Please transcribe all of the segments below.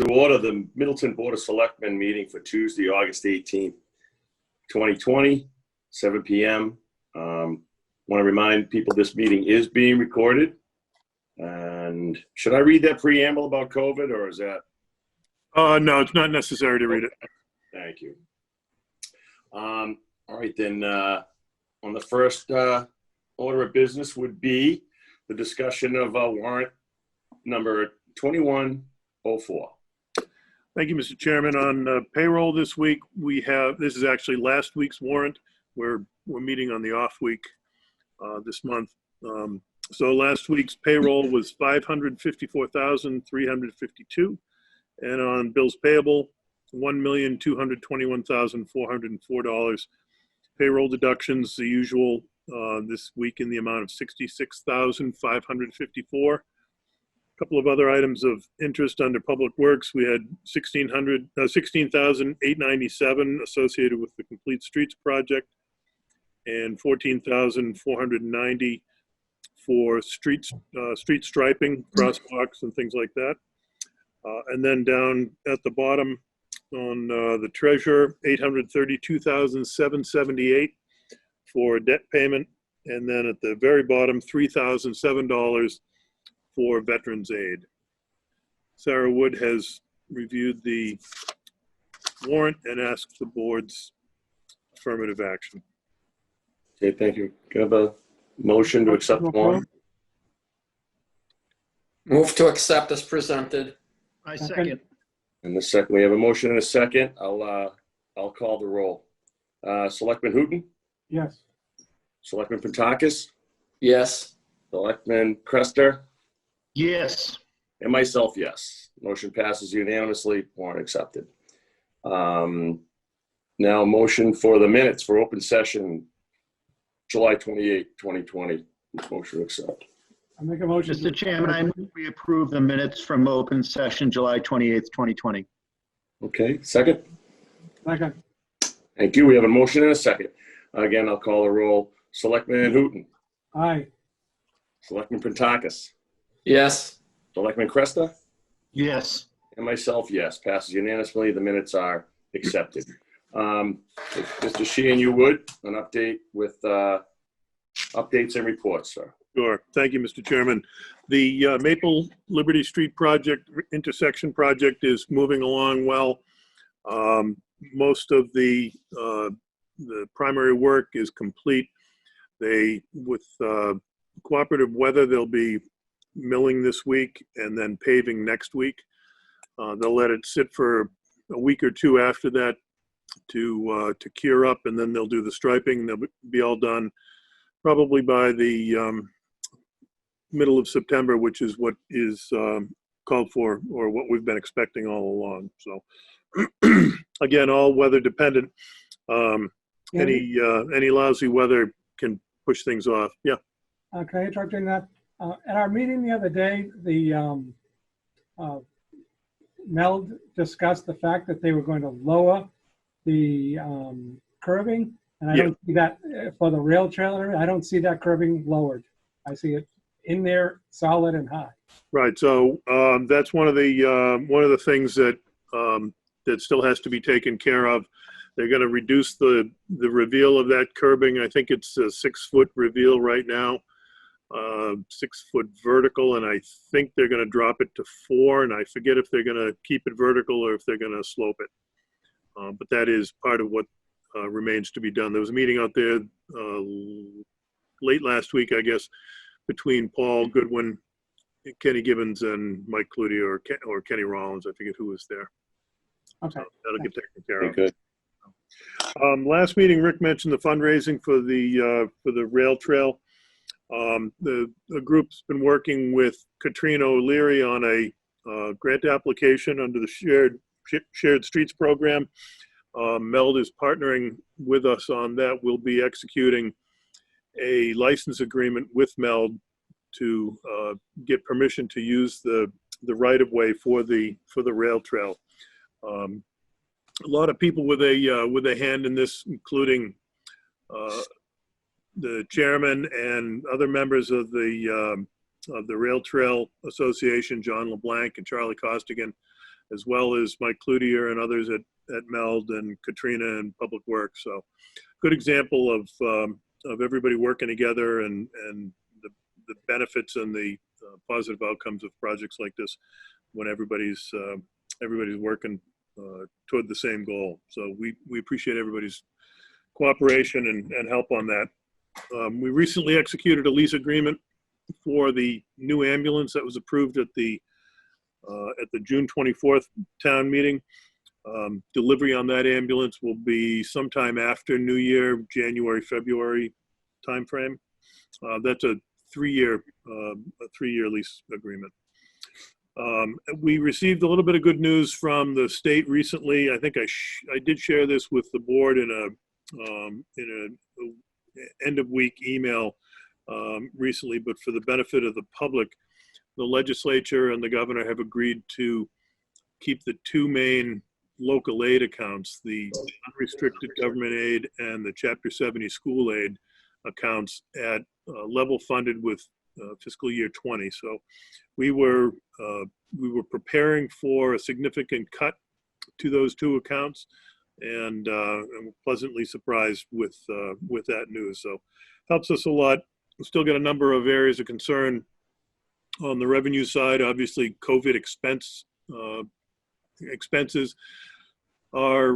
order the Middleton Board of Selectmen meeting for Tuesday, August 18th, 2020, 7 p.m. Want to remind people this meeting is being recorded. And should I read that preamble about COVID, or is that? No, it's not necessary to read it. Thank you. All right, then on the first order of business would be the discussion of warrant number 2104. Thank you, Mr. Chairman. On payroll this week, this is actually last week's warrant. We're meeting on the off week this month. So last week's payroll was $554,352, and on bills payable, $1,221,404. Payroll deductions, the usual this week in the amount of $66,554. A couple of other items of interest under Public Works. We had $16,897 associated with the Complete Streets project, and $14,490 for street striping, crosswalks, and things like that. And then down at the bottom on the treasurer, $832,778 for debt payment, and then at the very bottom, $3,007 for veterans aid. Sarah Wood has reviewed the warrant and asked the board's affirmative action. Okay, thank you. Can I have a motion to accept the warrant? Move to accept as presented. I second. And the second, we have a motion and a second. I'll call the roll. Selectman Hooton? Yes. Selectman Pentakis? Yes. Selectman Crester? Yes. And myself, yes. Motion passes unanimously. Warrant accepted. Now, motion for the minutes for open session, July 28, 2020. Motion to accept. I make a motion. Mr. Chairman, I move we approve the minutes from open session, July 28th, 2020. Okay, second? Second. Thank you. We have a motion and a second. Again, I'll call the roll. Selectman Hooton? Aye. Selectman Pentakis? Yes. Selectman Cresta? Yes. And myself, yes. Passes unanimously. The minutes are accepted. If Mr. Sheehan, you would, an update with updates and reports, sir. Sure. Thank you, Mr. Chairman. The Maple Liberty Street project, intersection project, is moving along well. Most of the primary work is complete. With cooperative weather, they'll be milling this week and then paving next week. They'll let it sit for a week or two after that to cure up, and then they'll do the striping. They'll be all done probably by the middle of September, which is what is called for, or what we've been expecting all along. So again, all weather dependent. Any lousy weather can push things off. Yeah. Can I interrupt you in that? At our meeting the other day, the MELD discussed the fact that they were going to lower the curbing, and I don't see that for the rail trailer. I don't see that curbing lowered. I see it in there, solid and high. Right. So that's one of the things that that still has to be taken care of. They're going to reduce the reveal of that curbing. I think it's a 6-foot reveal right now, 6-foot vertical, and I think they're going to drop it to 4. And I forget if they're going to keep it vertical or if they're going to slope it. But that is part of what remains to be done. There was a meeting out there late last week, I guess, between Paul Goodwin, Kenny Gibbons, and Mike Clutie or Kenny Rollins. I forget who was there. Okay. So that'll get taken care of. Good. Last meeting, Rick mentioned the fundraising for the rail trail. The group's been working with Katrina O'Leary on a grant application under the Shared Streets program. MELD is partnering with us on that. We'll be executing a license agreement with MELD to get permission to use the right-of-way for the rail trail. A lot of people with a hand in this, including the chairman and other members of the Rail Trail Association, John LeBlanc and Charlie Costigan, as well as Mike Cloutier and others at Meld and Katrina and Public Works. So good example of everybody working together and the benefits and the positive outcomes of projects like this when everybody's working toward the same goal. So we appreciate everybody's cooperation and help on that. We recently executed a lease agreement for the new ambulance that was approved at the June 24th town meeting. Delivery on that ambulance will be sometime after New Year, January, February timeframe. That's a three-year lease agreement. We received a little bit of good news from the state recently. I think I did share this with the board in a end of week email recently, but for the benefit of the public, the legislature and the governor have agreed to keep the two main local aid accounts, the unrestricted government aid and the Chapter 70 school aid accounts, at level funded with fiscal year 20. So we were preparing for a significant cut to those two accounts, and I'm pleasantly surprised with that news. So helps us a lot. We still got a number of areas of concern on the revenue side. Obviously, COVID expenses are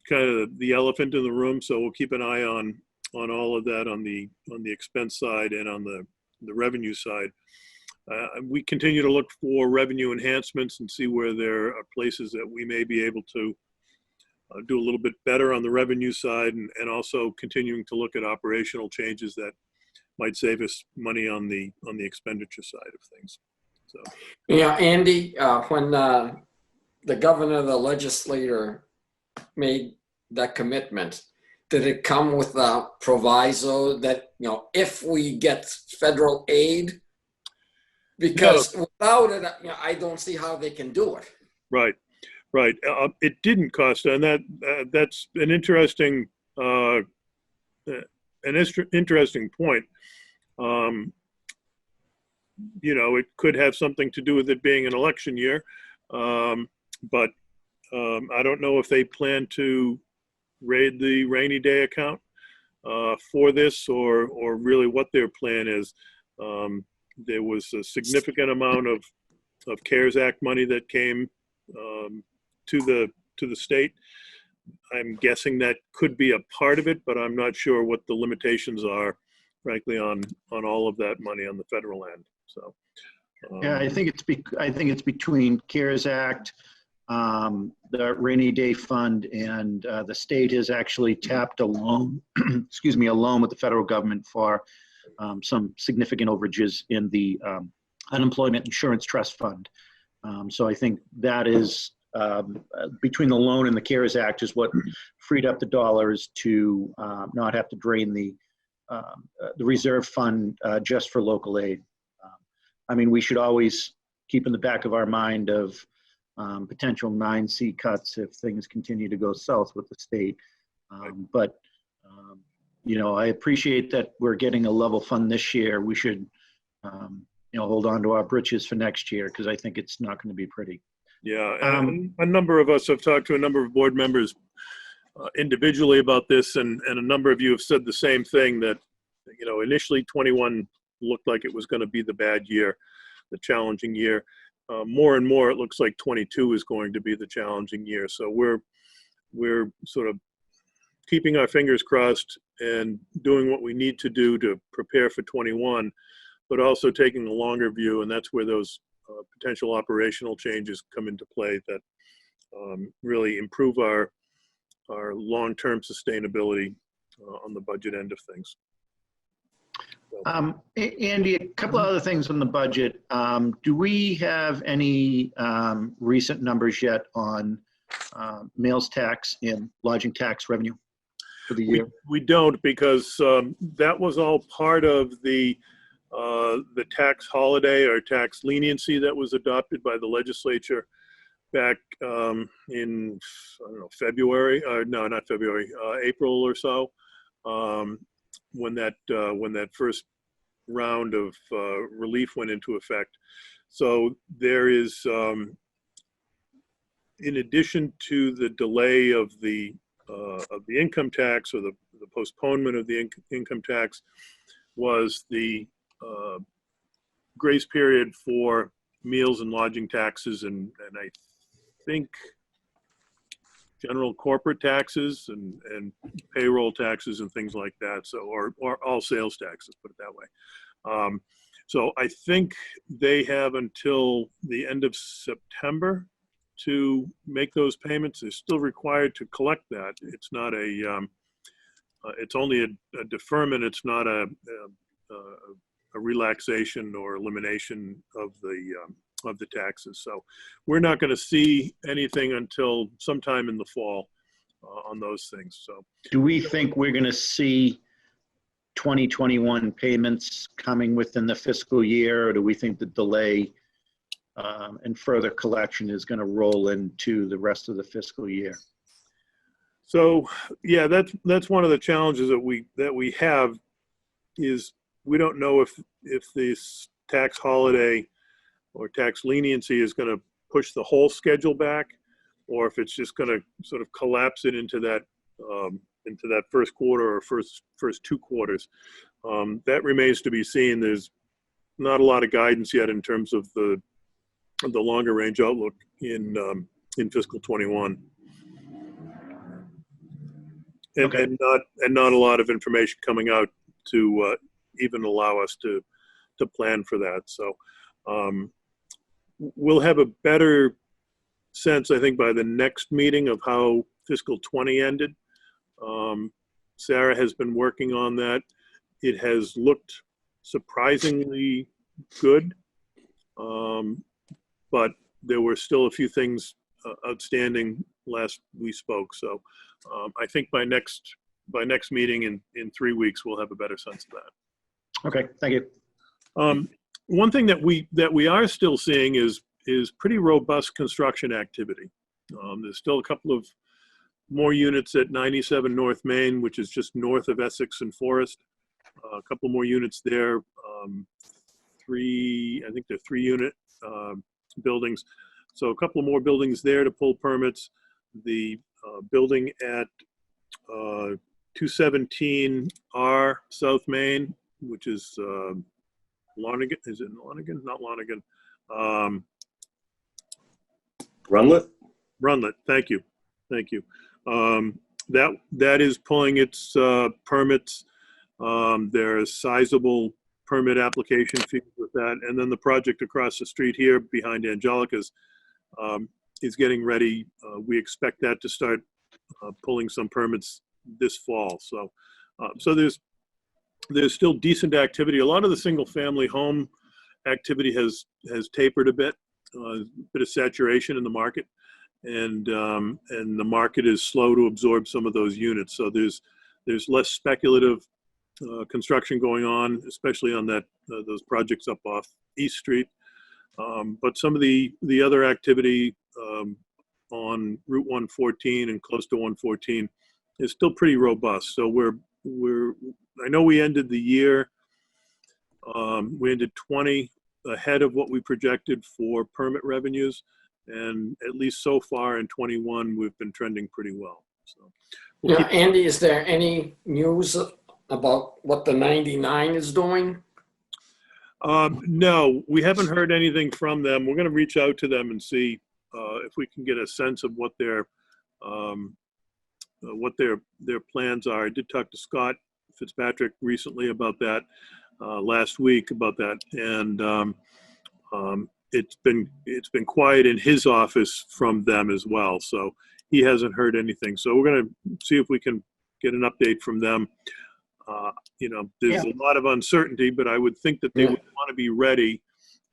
kind of the elephant in the room. So we'll keep an eye on all of that on the expense side and on the revenue side. We continue to look for revenue enhancements and see where there are places that we may be able to do a little bit better on the revenue side, and also continuing to look at operational changes that might save us money on the expenditure side of things. So, Yeah, Andy, when the governor, the legislator made that commitment, did it come with a proviso that, if we get federal aid? Because without it, I don't see how they can do it. Right. It didn't cost, and that's an interesting point. It could have something to do with it being an election year, but I don't know if they plan to raid the rainy day account for this, or really what their plan is. There was a significant amount of CARES Act money that came to the state. I'm guessing that could be a part of it, but I'm not sure what the limitations are, frankly, on all of that money on the federal end. So, yeah, I think it's between CARES Act, the rainy day fund, and the state has actually tapped a loan, excuse me, a loan with the federal government for some significant overages in the unemployment insurance trust fund. So I think that is between the loan and the CARES Act is what freed up the dollars to not have to drain the reserve fund just for local aid. I mean, we should always keep in the back of our mind of potential 9C cuts if things continue to go south with the state. But I appreciate that we're getting a level fund this year. We should, hold on to our britches for next year, because I think it's not going to be pretty. Yeah, and a number of us have talked to a number of board members individually about this, and a number of you have said the same thing, that, initially 21 looked like it was going to be the bad year, the challenging year. More and more, it looks like 22 is going to be the challenging year. So we're sort of keeping our fingers crossed and doing what we need to do to prepare for 21, but also taking a longer view, and that's where those potential operational changes come into play that really improve our long-term sustainability on the budget end of things. Andy, a couple of other things on the budget. Do we have any recent numbers yet on meals tax and lodging tax revenue for the year? We don't, because that was all part of the tax holiday or tax leniency that was adopted by the legislature back in, February, no, not February, April or so, when that first round of relief went into effect. So there is in addition to the delay of the income tax, or the postponement of the income tax, was the grace period for meals and lodging taxes, and I think general corporate taxes and payroll taxes and things like that. So, or all sales taxes, put it that way. So I think they have until the end of September to make those payments. They're still required to collect that. It's not it's only a deferment. It's not a relaxation or elimination of the taxes. So we're not going to see anything until sometime in the fall on those things. So Do we think we're going to see 2021 payments coming within the fiscal year, or do we think the delay and further collection is going to roll into the rest of the fiscal year? So yeah, that's one of the challenges that we have, is we don't know if this tax holiday or tax leniency is going to push the whole schedule back, or if it's just going to sort of collapse it into that first quarter or first 2 quarters. That remains to be seen. There's not a lot of guidance yet in terms of the longer range outlook in fiscal 21. Okay. And not a lot of information coming out to even allow us to plan for that. So we'll have a better sense, I think, by the next meeting of how fiscal 20 ended. Sarah has been working on that. It has looked surprisingly good, but there were still a few things outstanding last we spoke. So I think by next meeting in 3 weeks, we'll have a better sense of that. Okay, thank you. One thing that we are still seeing is pretty robust construction activity. There's still a couple of more units at 97 North Main, which is just north of Essex and Forest. A couple more units there. I think they're 3-unit buildings. So a couple more buildings there to pull permits. The building at 217R South Main, which is Lonigan. Is it Lonigan? Not Lonigan. Runlet? Runlet. Thank you. That is pulling its permits. There's sizable permit application fees with that, and then the project across the street here behind Angelica's is getting ready. We expect that to start pulling some permits this fall. So there's still decent activity. A lot of the single-family home activity has tapered a bit of saturation in the market, and the market is slow to absorb some of those units. So there's less speculative construction going on, especially on those projects up off East Street. But some of the other activity on Route 114 and close to 114 is still pretty robust. So I know we ended the year, we ended 20 ahead of what we projected for permit revenues, and at least so far in 21 we've been trending pretty well. So we'll keep. Andy, is there any news about what the 99 is doing? No, we haven't heard anything from them. We're going to reach out to them and see if we can get a sense of what their plans are. I did talk to Scott Fitzpatrick recently about that, last week about that, and it's been quiet in his office from them as well. So he hasn't heard anything. So we're going to see if we can get an update from them. There's a lot of uncertainty, but I would think that they would want to be ready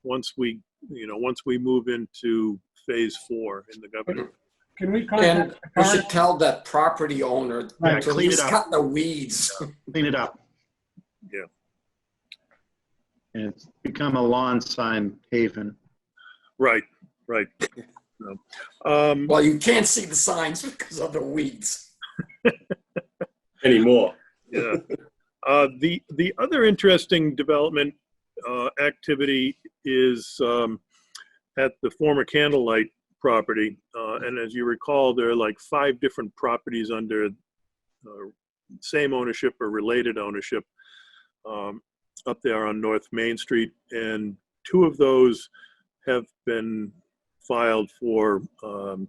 once we move into phase 4 in the government. Can we And contact we should tell that property owner Right, to at clean it least up. cut the weeds. Clean it up. Yeah. And it's become a lawn sign haven. Right. No. Well, you can't see the signs because of the weeds. Anymore. Yeah. The other interesting development activity is at the former Candlelight property. And as you recall, there are like 5 different properties under same ownership or related ownership up there on North Main Street. And 2 of those have been filed for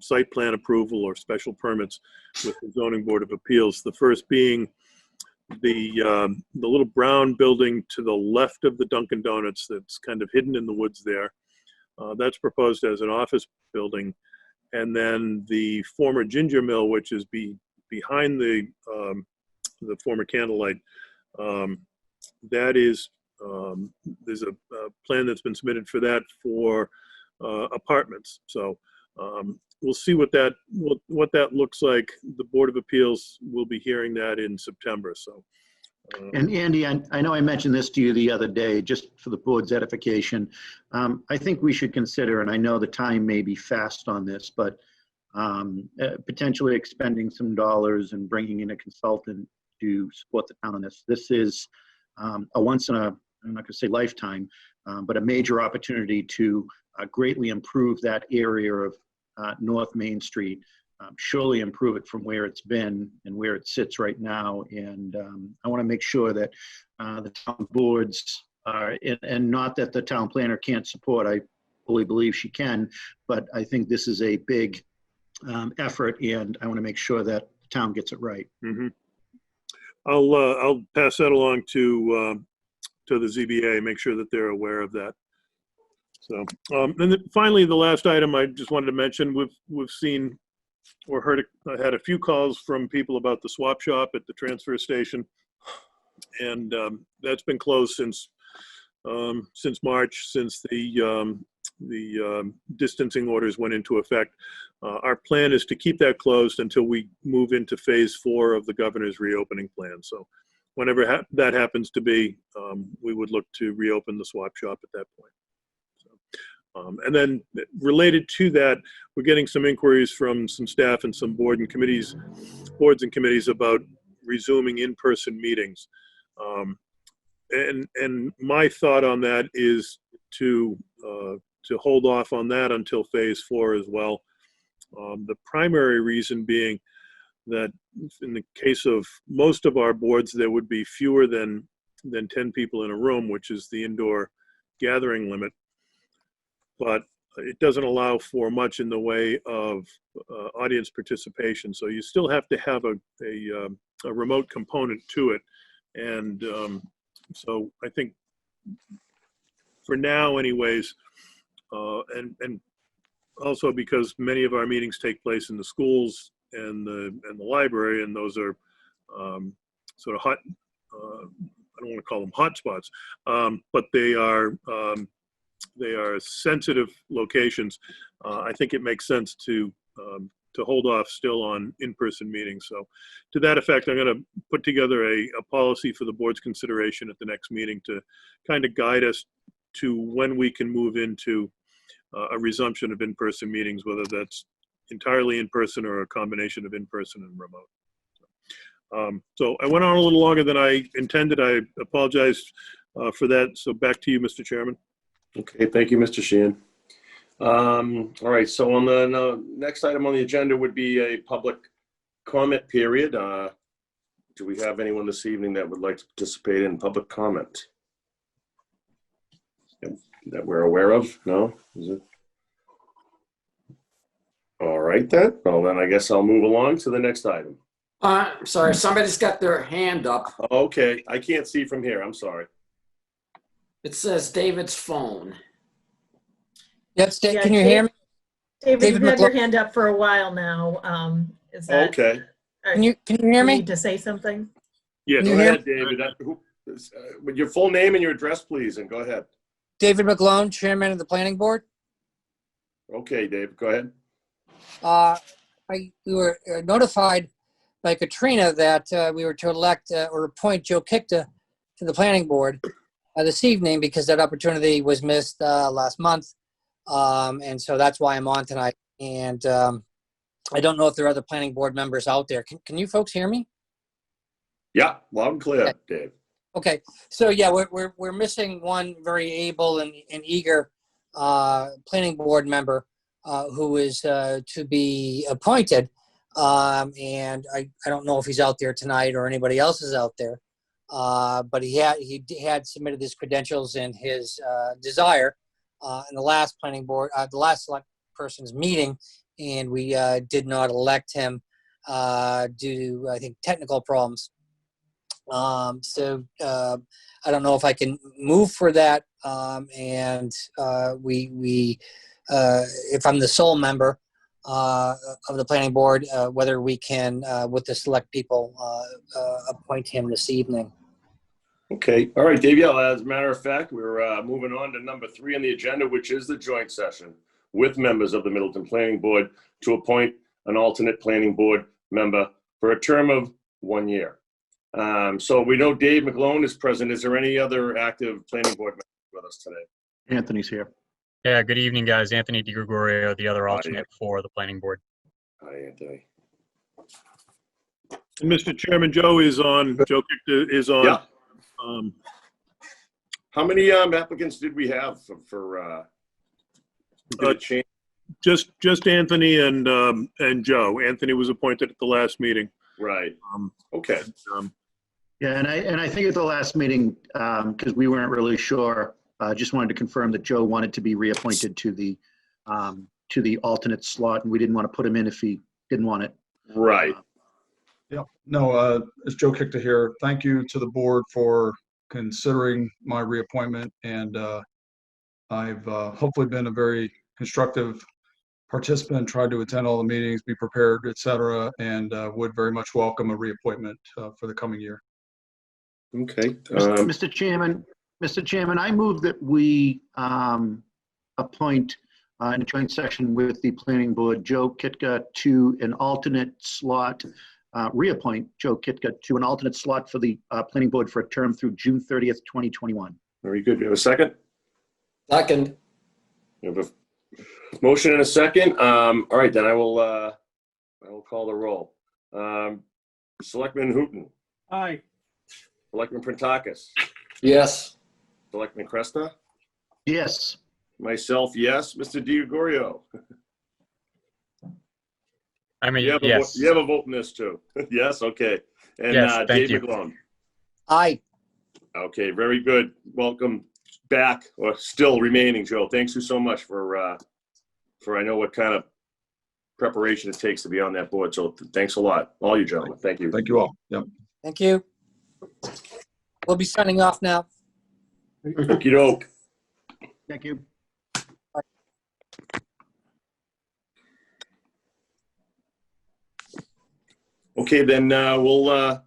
site plan approval or special permits with the Zoning Board of Appeals. The first being the little brown building to the left of the Dunkin' Donuts that's kind of hidden in the woods there. That's proposed as an office building. And then the former ginger mill, which is behind the former Candlelight, that is, there's a plan that's been submitted for that for apartments. So we'll see what that looks like. The Board of Appeals will be hearing that in September. So. And Andy, I know I mentioned this to you the other day, just for the board's edification. I think we should consider, and I know the time may be fast on this, but potentially expending some dollars and bringing in a consultant to support the town on this. This is a once in a, I'm not going to say lifetime, but a major opportunity to greatly improve that area of North Main Street. Surely improve it from where it's been and where it sits right now. And I want to make sure that the town boards are, and not that the town planner can't support, I fully believe she can, but I think this is a big effort, and I want to make sure that the town gets it right. Mm-hmm. I'll pass that along to the ZBA, make sure that they're aware of that. So, and then finally, the last item I just wanted to mention, we've seen or heard, I had a few calls from people about the swap shop at the transfer station, and that's been closed since March, since the distancing orders went into effect. Our plan is to keep that closed until we move into phase 4 of the governor's reopening plan. So whenever that happens to be, we would look to reopen the swap shop at that point. And then related to that, we're getting some inquiries from some staff and some boards and committees about resuming in-person meetings. And my thought on that is to hold off on that until phase 4 as well. The primary reason being that in the case of most of our boards, there would be fewer than 10 people in a room, which is the indoor gathering limit. But it doesn't allow for much in the way of audience participation. So you still have to have a remote component to it. And so I think for now anyways, and also because many of our meetings take place in the schools and the library, and those are sort of hot, I don't want to call them hot spots, but they are sensitive locations. I think it makes sense to hold off still on in-person meetings. So to that effect, I'm going to put together a policy for the board's consideration at the next meeting to kind of guide us to when we can move into a resumption of in-person meetings, whether that's entirely in-person or a combination of in-person and remote. So I went on a little longer than I intended. I apologize for that. So back to you, Mr. Chairman. Okay, thank you, Mr. Sheehan. All right, so on the next item on the agenda would be a public comment period. Do we have anyone this evening that would like to participate in public comment? That we're aware of? No? Is it? All right then. Well, then I guess I'll move along to the next item. Sorry, somebody's got their hand up. Okay, I can't see from here. I'm sorry. It says David's phone. Yes, Dave, Yeah, can you hear me? David, David you've had your McLaughlin. hand up for a while now. Is that, Okay. Can you hear you me? need to say something? Yes. Can you Go hear ahead, David. With your full name and your address, please, and go ahead. David McLaughlin, Chairman of the Planning Board. Okay, David, go ahead. We were notified by Katrina that we were to elect or appoint Joe Kikta to the Planning Board this evening because that opportunity was missed last month. And so that's why I'm on tonight. And I don't know if there are other Planning Board members out there. Can you folks hear me? Yeah, loud and clear, Okay. Dave. Okay, so yeah, we're missing one very able and eager planning board member who is to be appointed. And I don't know if he's out there tonight or anybody else is out there. But he had submitted his credentials and his desire in the last planning board, the last select person's meeting, and we did not elect him due to, I think, technical problems. So I don't know if I can move for that, and if I'm the sole member of the planning board, whether we can, with the select people, appoint him this evening. Okay. All right, Dave. Yeah, as a matter of fact, we're moving on to number 3 on the agenda, which is the joint session with members of the Middleton Planning Board to appoint an alternate planning board member for a term of 1 year. So we know Dave McGlone is present. Is there any other active planning board members with us today? Anthony's here. Yeah, good evening, guys. Anthony DiGregorio, the other Hi, alternate for the planning board. Hi, Anthony. And Mr. Chairman, Joe is on. Joe is on. Yeah. How many applicants did we have for did it change? Just Anthony and Joe. Anthony was appointed at the last meeting. Right. Okay. Yeah, and I think at the last meeting, because we weren't really sure, just wanted to confirm that Joe wanted to be reappointed to the alternate slot, and we didn't want to put him in if he didn't want it. Right. Yeah, no, it's Joe Kickta here. Thank you to the board for considering my reappointment, and I've hopefully been a very constructive participant, tried to attend all the meetings, be prepared, etc., and would very much welcome a reappointment for the coming year. Okay. Mr. Chairman, I move that we appoint in a joint session with the planning board, Joe Kitka to an alternate slot, reappoint Joe Kitka to an alternate slot for the planning board for a term through June 30th, 2021. Very good. You have a second? Second. You have a motion and a second. All right, then I will call the roll. Selectman Hooton, Aye. Selectman Prentakis, Yes. Selectman Cresta, Yes. myself, yes. Mr. DiGregorio, I mean, you have yes. you have a vote in this too. Yes, okay. And Yes, thank Dave you. McGlone. Aye. Okay, very good. Welcome back, or still remaining, Joe. Thanks so much for I know what kind of preparation it takes to be on that board. So thanks a lot, all you gentlemen. Thank you. Thank you all. Yep. Thank you. We'll be signing off now. Okey-doke. Thank you. Okay, then that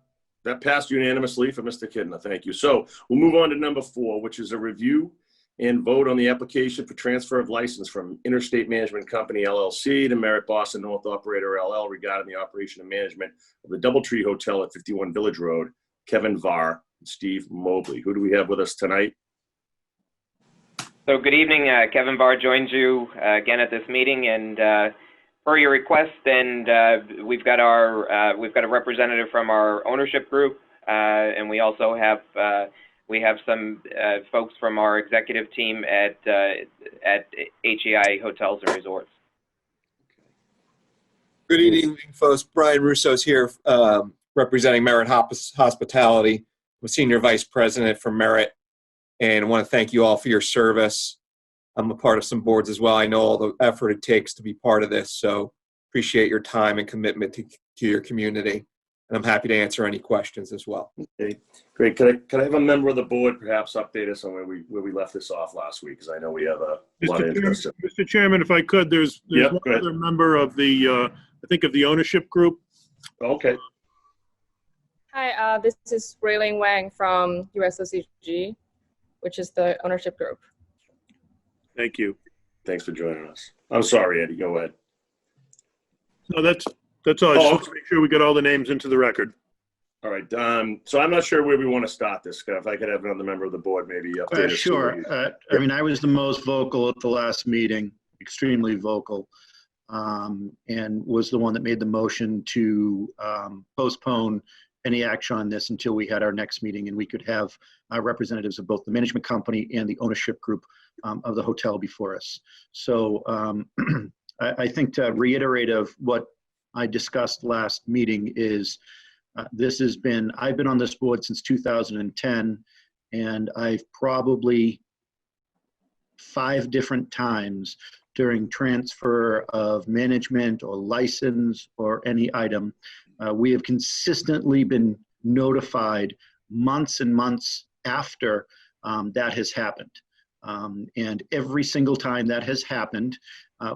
passed unanimously for Mr. Kidner. Thank you. So we'll move on to number 4, which is a review and vote on the application for transfer of license from Interstate Management Company, LLC to Merit Boston North Operator, LL regarding the operation and management of the Doubletree Hotel at 51 Village Road, Kevin Varr and Steve Mobley. Who do we have with us tonight? So good evening. Kevin Varr joins you again at this meeting, and per your request, and we've got a representative from our ownership group, and we also have some folks from our executive team at HEI Hotels and Resorts. Good evening, folks. Brian Russo's here, representing Merit Hospitality. I'm Senior Vice President for Merit, and I want to thank you all for your service. I'm a part of some boards as well. I know all the effort it takes to be part of this, so appreciate your time and commitment to your community. And I'm happy to answer any questions as well. Okay, great. Could I have a member of the board perhaps update us on where we left this off last week? Because I know we have a lot of interest. Mr. Chairman, if I could, there's Yep, one go ahead. other member of the, I think of the ownership group. Okay. Hi, this is Raylene Wang from USOCG, which is the ownership group. Thank you. Thanks for joining us. I'm sorry, Eddie. Go ahead. No, that's all. I just want to make sure we get all the names into the record. All right. So I'm not sure where we want to start this. If I could have another member of the board maybe update us. Sure. I mean, I was the most vocal at the last meeting, extremely vocal, and was the one that made the motion to postpone any action on this until we had our next meeting and we could have representatives of both the management company and the ownership group of the hotel before us. So I think to reiterate of what I discussed last meeting is I've been on this board since 2010, and I've probably 5 different times during transfer of management or license or any item, we have consistently been notified months and months after that has happened. And every single time that has happened,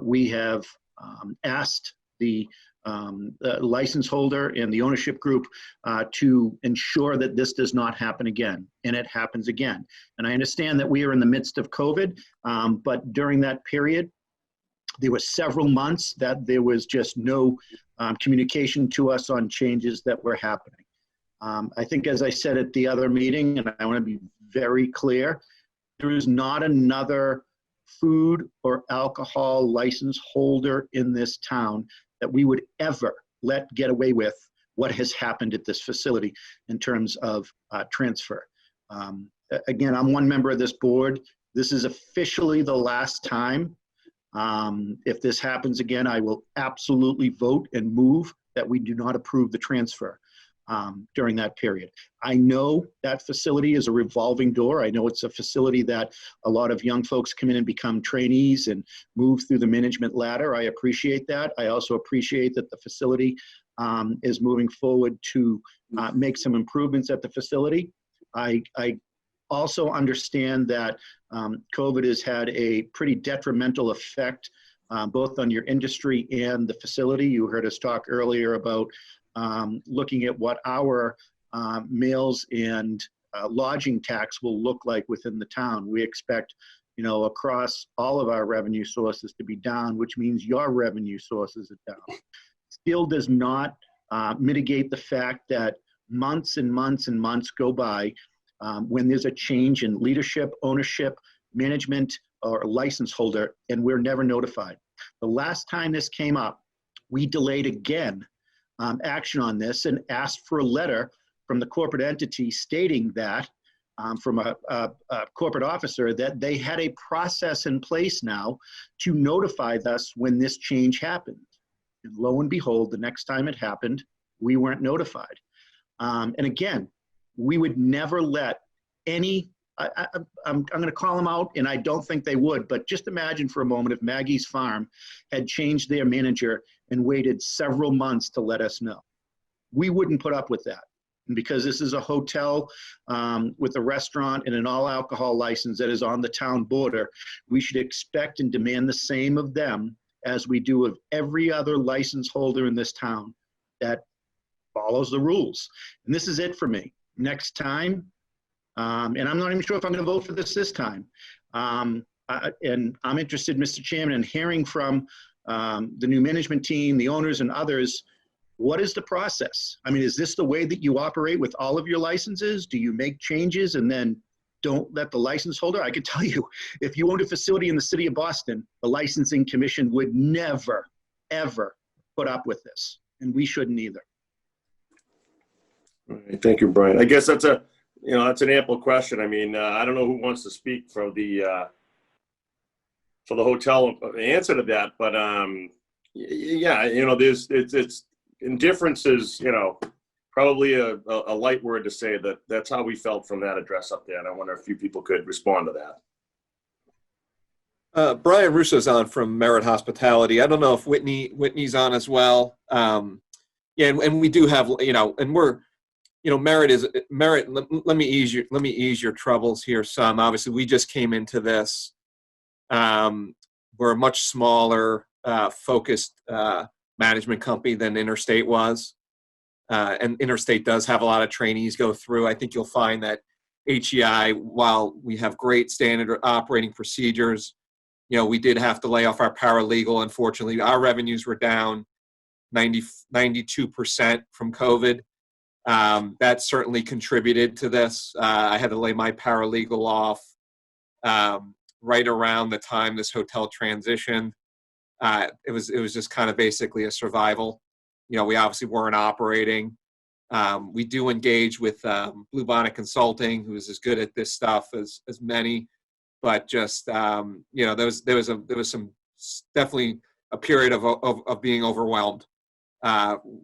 we have asked the license holder and the ownership group to ensure that this does not happen again, and it happens again. And I understand that we are in the midst of COVID, but during that period, there were several months that there was just no communication to us on changes that were happening. I think, as I said at the other meeting, and I want to be very clear, there is not another food or alcohol license holder in this town that we would ever let get away with what has happened at this facility in terms of transfer. Again, I'm one member of this board. This is officially the last time. If this happens again, I will absolutely vote and move that we do not approve the transfer during that period. I know that facility is a revolving door. I know it's a facility that a lot of young folks come in and become trainees and move through the management ladder. I appreciate that. I also appreciate that the facility is moving forward to make some improvements at the facility. I also understand that COVID has had a pretty detrimental effect both on your industry and the facility. You heard us talk earlier about looking at what our meals and lodging tax will look like within the town. We expect, across all of our revenue sources to be down, which means your revenue sources are down. Still does not mitigate the fact that months and months and months go by when there's a change in leadership, ownership, management, or license holder, and we're never notified. The last time this came up, we delayed again action on this and asked for a letter from the corporate entity stating that from a corporate officer that they had a process in place now to notify us when this change happened. And lo and behold, the next time it happened, we weren't notified. And again, we would never let any, I'm going to call them out, and I don't think they would, but just imagine for a moment if Maggie's Farm had changed their manager and waited several months to let us know. We wouldn't put up with that. And because this is a hotel with a restaurant and an all-alcohol license that is on the town border, we should expect and demand the same of them as we do of every other license holder in this town that follows the rules. And this is it for me. Next time, and I'm not even sure if I'm going to vote for this time. And I'm interested, Mr. Chairman, in hearing from the new management team, the owners and others, what is the process? I mean, is this the way that you operate with all of your licenses? Do you make changes and then don't let the license holder? I can tell you, if you owned a facility in the city of Boston, the licensing commission would never, ever put up with this. And we shouldn't either. All right, thank you, Brian. I guess that's that's an ample question. I mean, I don't know who wants to speak for the hotel answer to that, but yeah, it's indifference is, probably a light word to say that that's how we felt from that address up there. And I wonder if a few people could respond to that. Brian Russo's on from Merit Hospitality. I don't know if Whitney's on as well. Yeah, and we do have, and we're, Merit. Let me ease your troubles here some. Obviously, we just came into this. We're a much smaller, focused management company than Interstate was, and Interstate does have a lot of trainees go through. I think you'll find that HEI, while we have great standard operating procedures, we did have to lay off our paralegal. Unfortunately, our revenues were down 92% from COVID. That certainly contributed to this. I had to lay my paralegal off right around the time this hotel transitioned. It was just kind of basically a survival. We obviously weren't operating. We do engage with Blue Bonnet Consulting, who is as good at this stuff as many, but just there was some definitely a period of being overwhelmed, from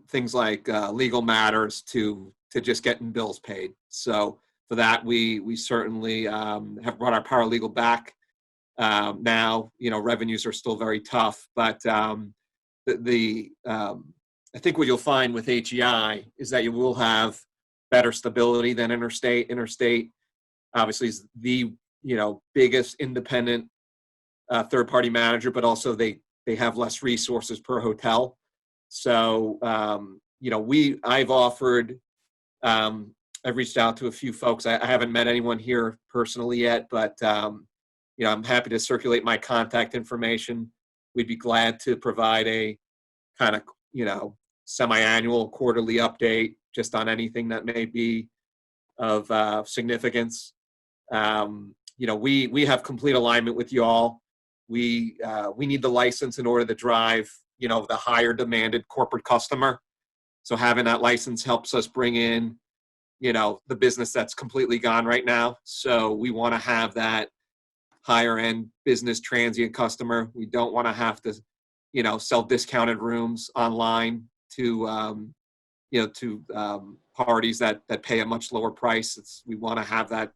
things like legal matters to just getting bills paid. So for that, we certainly have brought our paralegal back. Now, revenues are still very tough, but I think what you'll find with HEI is that you will have better stability than Interstate. Interstate obviously is the biggest independent third-party manager, but also they have less resources per hotel. So I've offered. I've reached out to a few folks. I haven't met anyone here personally yet, but I'm happy to circulate my contact information. We'd be glad to provide a kind of semi-annual, quarterly update just on anything that may be of significance. We have complete alignment with you all. We need the license in order to drive the higher demanded corporate customer. So having that license helps us bring in the business that's completely gone right now. So we want to have that higher end business transient customer. We don't want to have to sell discounted rooms online to parties that pay a much lower price. We want to have that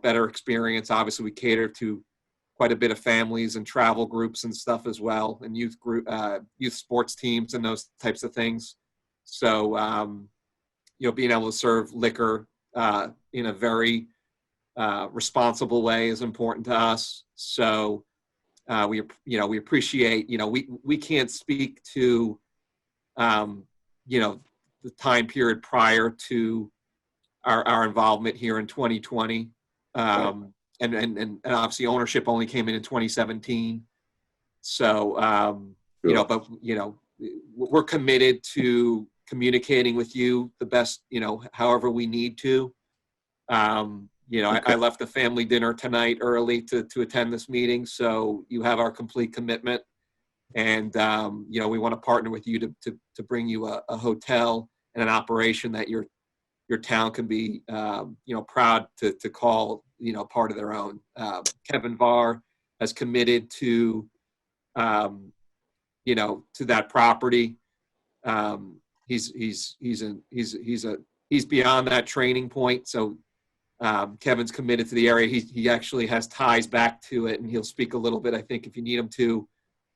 better experience. Obviously, we cater to quite a bit of families and travel groups and stuff as well, and youth sports teams and those types of things. So being able to serve liquor in a very responsible way is important to us. So we appreciate, we can't speak to, the time period prior to our involvement here in 2020. And obviously ownership only came in 2017. So, but, we're committed to communicating with you the best, however we need to. I left the family dinner tonight early to attend this meeting, so you have our complete commitment. And, we want to partner with you to bring you a hotel and an operation that your town can be, proud to call, part of their own. Kevin Varr has committed to, to that property. He's beyond that training point. So Kevin's committed to the area. He actually has ties back to it, and he'll speak a little bit, I think, if you need him to.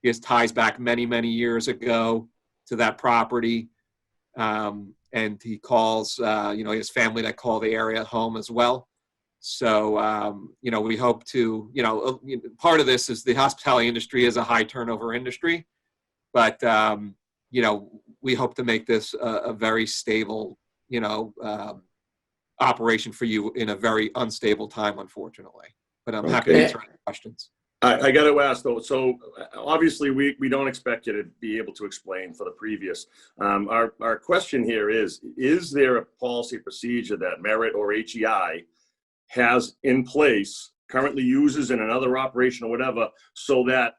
He has ties back many, many years ago to that property. And he calls, his family that call the area home as well. So, we hope to, part of this is the hospitality industry is a high turnover industry, but, we hope to make this a very stable, operation for you in a very unstable time, unfortunately. But I'm happy to answer any questions. I got to ask though. So obviously we don't expect you to be able to explain for the previous. Our question here is there a policy procedure that Merit or HEI has in place, currently uses in another operation or whatever, so that,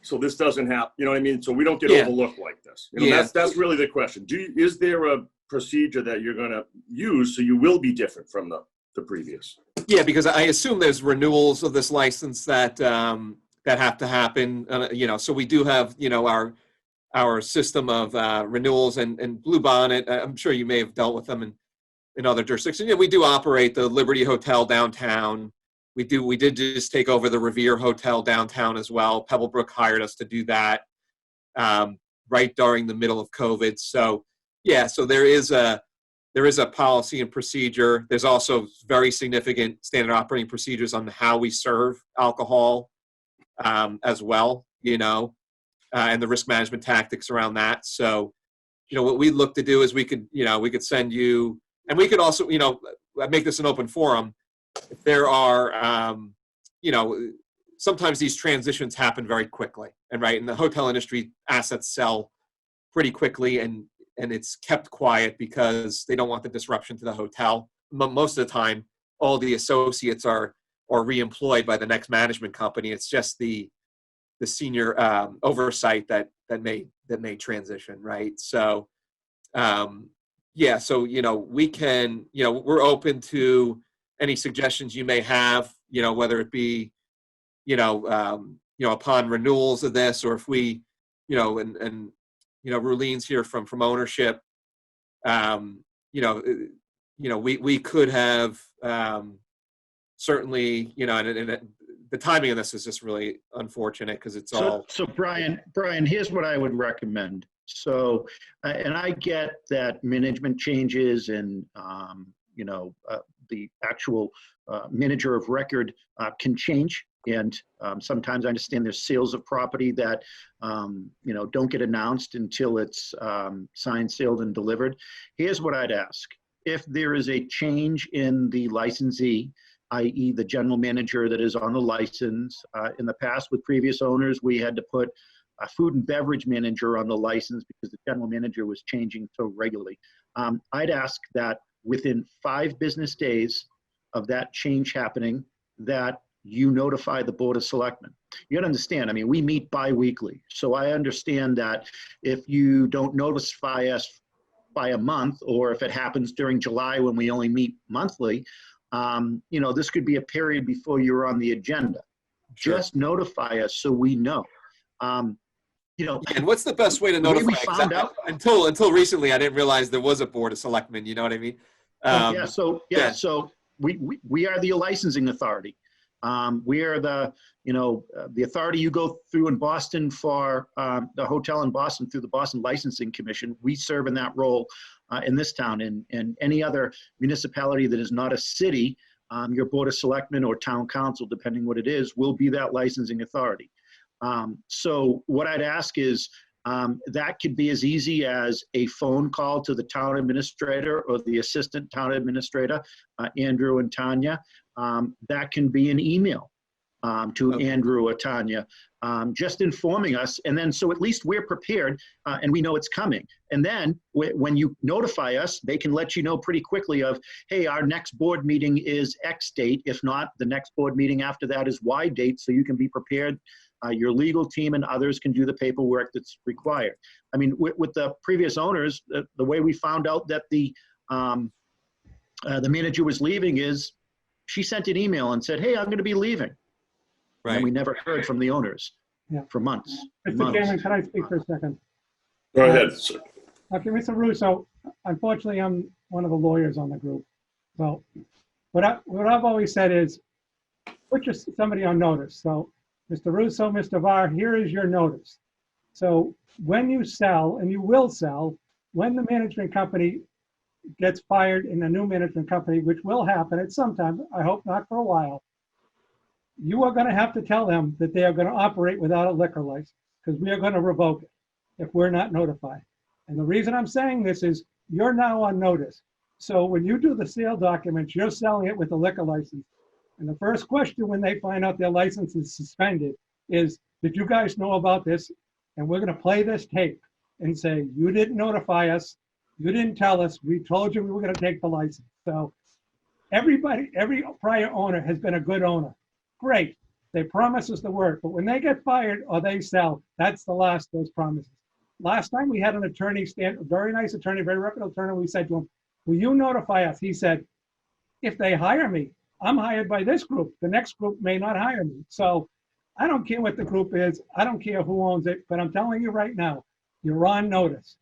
so this doesn't happen, you know what I mean? So we don't get overlooked like this. That's really the question. Is there a procedure that you're going to use so you will be different from the previous? Yeah, because I assume there's renewals of this license that have to happen. So we do have our system of renewals and Blue Bonnet. I'm sure you may have dealt with them in other jurisdictions. We do operate the Liberty Hotel downtown. We did just take over the Revere Hotel downtown as well. Pebblebrook hired us to do that right during the middle of COVID. So so there is a policy and procedure. There's also very significant standard operating procedures on how we serve alcohol as well, and the risk management tactics around that. So, what we look to do is we could send you, and we could also, make this an open forum. If there are, sometimes these transitions happen very quickly, and right, in the hotel industry, assets sell pretty quickly, and it's kept quiet because they don't want the disruption to the hotel. Most of the time, all the associates are reemployed by the next management company. It's just the senior oversight that may transition, right? So, so we can, we're open to any suggestions you may have. whether it be, upon renewals of this, or if we, and Rulene's here from ownership, we could have certainly, and the timing of this is just really unfortunate because it's all. So Brian, here's what I would recommend. So, and I get that management changes and, the actual manager of record can change. And sometimes I understand there's sales of property that, don't get announced until it's signed, sealed, and delivered. Here's what I'd ask. If there is a change in the licensee, i.e. the general manager that is on the license, in the past with previous owners, we had to put a food and beverage manager on the license because the general manager was changing so regularly. I'd ask that within 5 business days of that change happening, that you notify the Board of Selectmen. You gotta understand, I mean, we meet bi-weekly. So I understand that if you don't notify us by a month, or if it happens during July when we only meet monthly, this could be a period before you're on the agenda. Sure. Just notify us so we know. And what's the best way to notify? We found out until recently, I didn't realize there was a Board of Selectmen. You know what I mean? So we are the licensing authority. We are the authority you go through in Boston for the hotel in Boston through the Boston Licensing Commission. We serve in that role in this town, and any other municipality that is not a city, your Board of Selectmen or town council, depending what it is, will be that licensing authority. So what I'd ask is that could be as easy as a phone call to the town administrator or the assistant town administrator, Andrew and Tanya. That can be an email to Andrew or Tanya, just informing us. And then, so at least we're prepared and we know it's coming. And then when you notify us, they can let you know pretty quickly of, hey, our next board meeting is X date. If not, the next board meeting after that is Y date. So you can be prepared. Your legal team and others can do the paperwork that's required. I mean, with the previous owners, the way we found out that the manager was leaving is she sent an email and said, hey, I'm going to be leaving. Right. And we never heard from the owners for months. Mr. Chairman, can I speak for a second? Go ahead, sir. Okay, Mr. Russo, unfortunately, I'm one of the lawyers on the group. So what I've always said is put somebody on notice. So Mr. Russo, Mr. Var, here is your notice. So when you sell, and you will sell, when the management company gets fired in a new management company, which will happen at some time, I hope not for a while, you are going to have to tell them that they are going to operate without a liquor license, because we are going to revoke it if we're not notified. And the reason I'm saying this is you're now on notice. So when you do the sale documents, you're selling it with a liquor license. And the first question when they find out their license is suspended is, did you guys know about this? And we're going to play this tape and say, you didn't notify us. You didn't tell us. We told you we were going to take the license. So every prior owner has been a good owner. Great. They promise us the word. But when they get fired or they sell, that's the last of those promises. Last time we had an attorney stand, a very nice attorney, very reputable attorney. We said to him, will you notify us? He said, if they hire me, I'm hired by this group. The next group may not hire me. So I don't care what the group is. I don't care who owns it. But I'm telling you right now, you're on notice.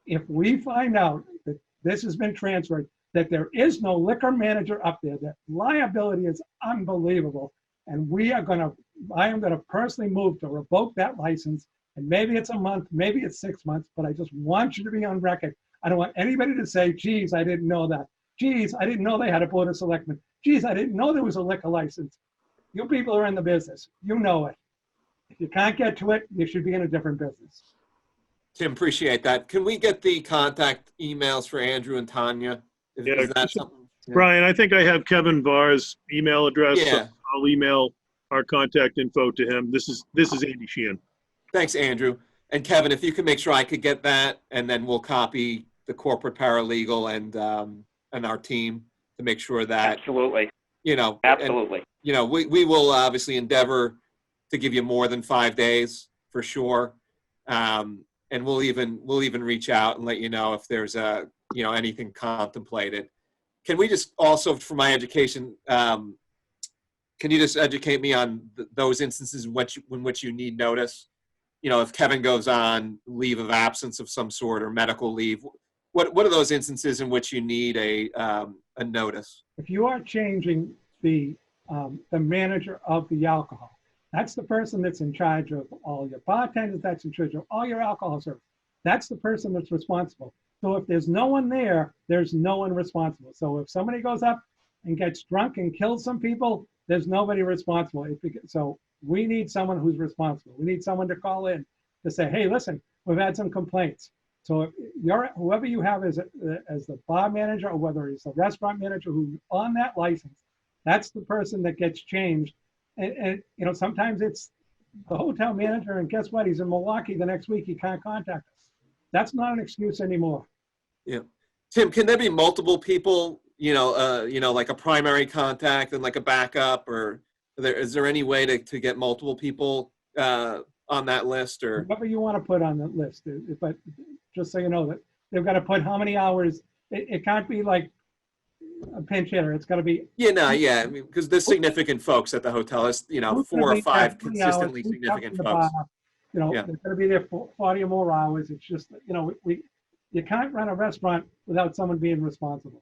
If we find out that this has been transferred, that there is no liquor manager up there, that liability is unbelievable. And I am going to personally move to revoke that license. And maybe it's a month, maybe it's 6 months, but I just want you to be on record. I don't want anybody to say, geez, I didn't know that. Geez, I didn't know they had a Board of Selectmen. Geez, I didn't know there was a liquor license. You people are in the business. You know it. If you can't get to it, you should be in a different business. Tim, appreciate that. Can we get the contact emails for Andrew and Tanya? Is that something? Brian, I think I have Kevin Barr's email address. Yeah. So I'll email our contact info to him. This is Andy Sheehan. Thanks, Andrew. And Kevin, if you could make sure I could get that, and then we'll copy the corporate paralegal and our team to make sure that Absolutely. Absolutely. And, we will obviously endeavor to give you more than 5 days for sure. And we'll even reach out and let you know if there's anything contemplated. Can we just also, for my education, Can you just educate me on those instances in which you need notice? You know, if Kevin goes on leave of absence of some sort or medical leave, what are those instances in which you need a notice? If you are changing the manager of the alcohol, that's the person that's in charge of all your bartenders, that's in charge of all your alcohol service. That's the person that's responsible. So if there's no one there, there's no one responsible. So if somebody goes up and gets drunk and kills some people, there's nobody responsible. So we need someone who's responsible. We need someone to call in to say, hey, listen, we've had some complaints. So if whoever you have as the bar manager, or whether it's the restaurant manager who's on that license, that's the person that gets changed. And you know, sometimes it's the hotel manager, and guess what? He's in Milwaukee the next week. He can't contact us. That's not an excuse anymore. Yeah, Tim, can there be multiple people? You know, like a primary contact and like a backup, or is there any way to get multiple people on that list, or whatever you want to put on the list? But just so you know that they've got to put how many hours. It can't be like a pinch hitter. It's got to be. I mean, because there's significant folks at the hotel. It's 4 or 5 consistently significant folks. You know, they're going to be there for 40 or more hours. It's just, you know, you can't run a restaurant without someone being responsible.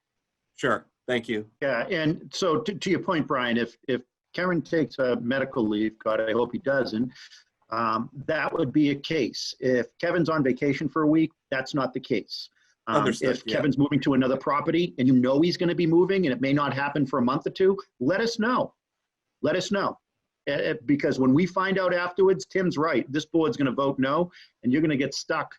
Sure. Thank you. Yeah, and so to your point, Brian, if Karen takes a medical leave, God, I hope he doesn't, that would be a case. If Kevin's on vacation for a week, that's not the case. Understood, if Kevin's moving to another property and you know he's going to be moving and it may not happen for a month or two, let us know. Let us know. Because when we find out afterwards, Tim's right. This board's going to vote no, and you're going to get stuck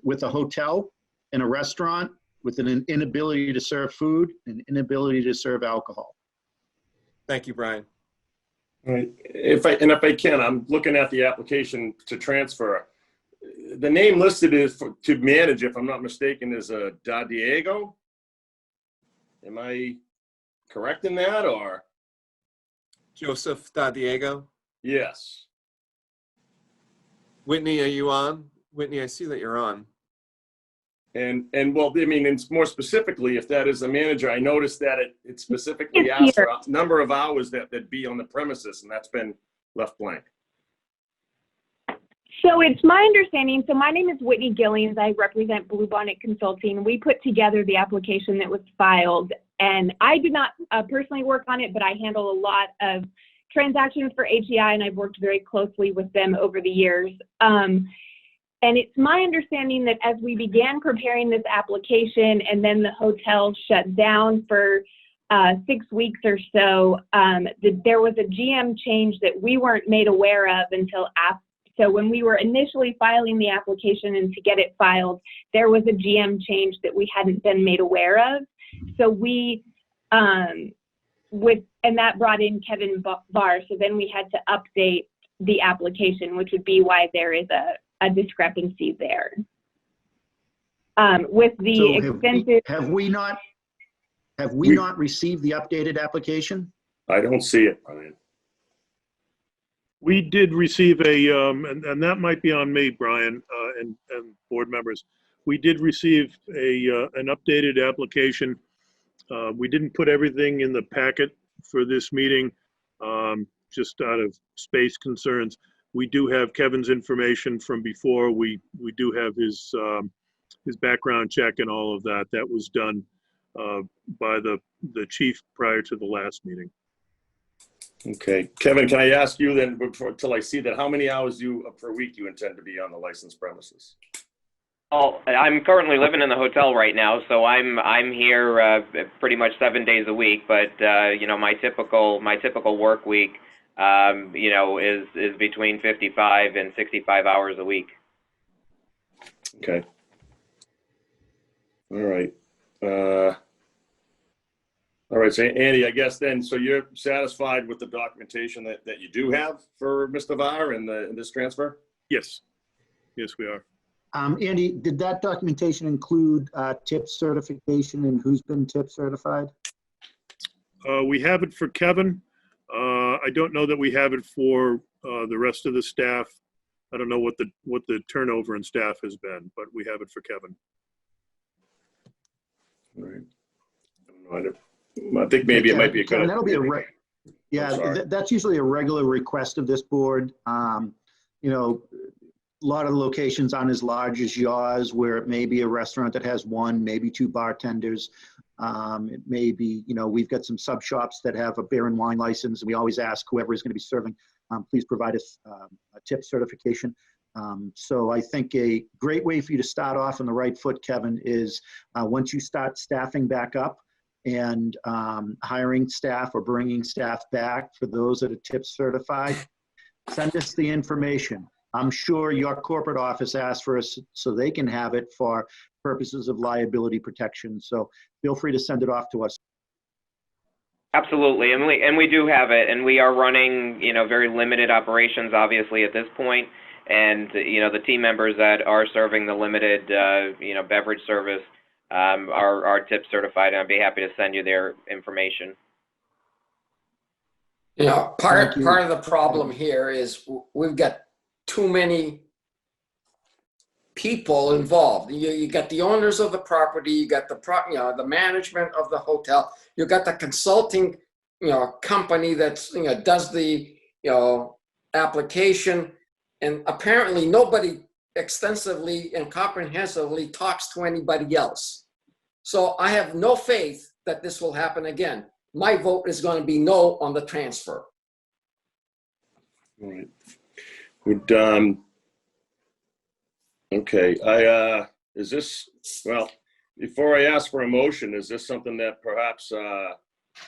with a hotel and a restaurant with an inability to serve food and inability to serve alcohol. Thank you, Brian. All right. If I can, I'm looking at the application to transfer. The name listed is to manage, if I'm not mistaken, is Da Diego. Am I correct in that, or? Joseph Da Diego. Yes. Whitney, are you on? Whitney, I see that you're on. And well, I mean, and more specifically, if that is a manager, I noticed that it specifically asks for a number of hours that be on the premises, and that's been left blank. So it's my understanding, so my name is Whitney Gillings. I represent Bluebonnet Consulting. We put together the application that was filed, and I do not personally work on it, but I handle a lot of transactions for HEI, and I've worked very closely with them over the years. And it's my understanding that as we began preparing this application and then the hotel shut down for 6 weeks or so, there was a GM change that we weren't made aware of until after. So when we were initially filing the application and to get it filed, there was a GM change that we hadn't been made aware of. So we, and that brought in Kevin Barr. So then we had to update the application, which would be why there is a discrepancy there. With the So extensive. have we not received the updated application? I don't see it, Brian. We did receive and that might be on me, Brian, and board members. We did receive an updated application. We didn't put everything in the packet for this meeting, just out of space concerns. We do have Kevin's information from before. We do have his background check and all of that. That was done by the chief prior to the last meeting. Okay, Kevin, can I ask you then, until I see that, how many hours per week you intend to be on the licensed premises? Well, I'm currently living in the hotel right now, so I'm here pretty much 7 days a week. But you know, my typical work week, you know, is between 55 and 65 hours a week. Okay. All right. All right, so Andy, I guess then, so you're satisfied with the documentation that you do have for Mr. Varr in this transfer? Yes. Yes, we are. Andy, did that documentation include tip certification and who's been tip certified? We have it for Kevin. I don't know that we have it for the rest of the staff. I don't know what the turnover in staff has been, but we have it for Kevin. All right. I think maybe it might be a good. That'll be a Yeah, sorry. that's usually a regular request of this board. You know, a lot of locations aren't as large as yours, where it may be a restaurant that has one, maybe two bartenders. It may be, you know, we've got some sub shops that have a beer and wine license. And we always ask whoever is going to be serving, please provide us a tip certification. So I think a great way for you to start off on the right foot, Kevin, is once you start staffing back up and hiring staff or bringing staff back for those that are tip certified, send us the information. I'm sure your corporate office asked for us so they can have it for purposes of liability protection. So feel free to send it off to us. Absolutely, and we do have it, and we are running, you know, very limited operations, obviously, at this point. And, you know, the team members that are serving the limited, you know, beverage service are tip certified, and I'd be happy to send you their information. You know, part Thank you. of the problem here is we've got too many people involved. You got the owners of the property, you got the management of the hotel, you got the consulting, you know, company that's, you know, does the, you know, application, and apparently nobody extensively and comprehensively talks to anybody else. So I have no faith that this will happen again. My vote is going to be no on the transfer. All right. Would, okay, is this, well, before I ask for a motion, is this something that perhaps the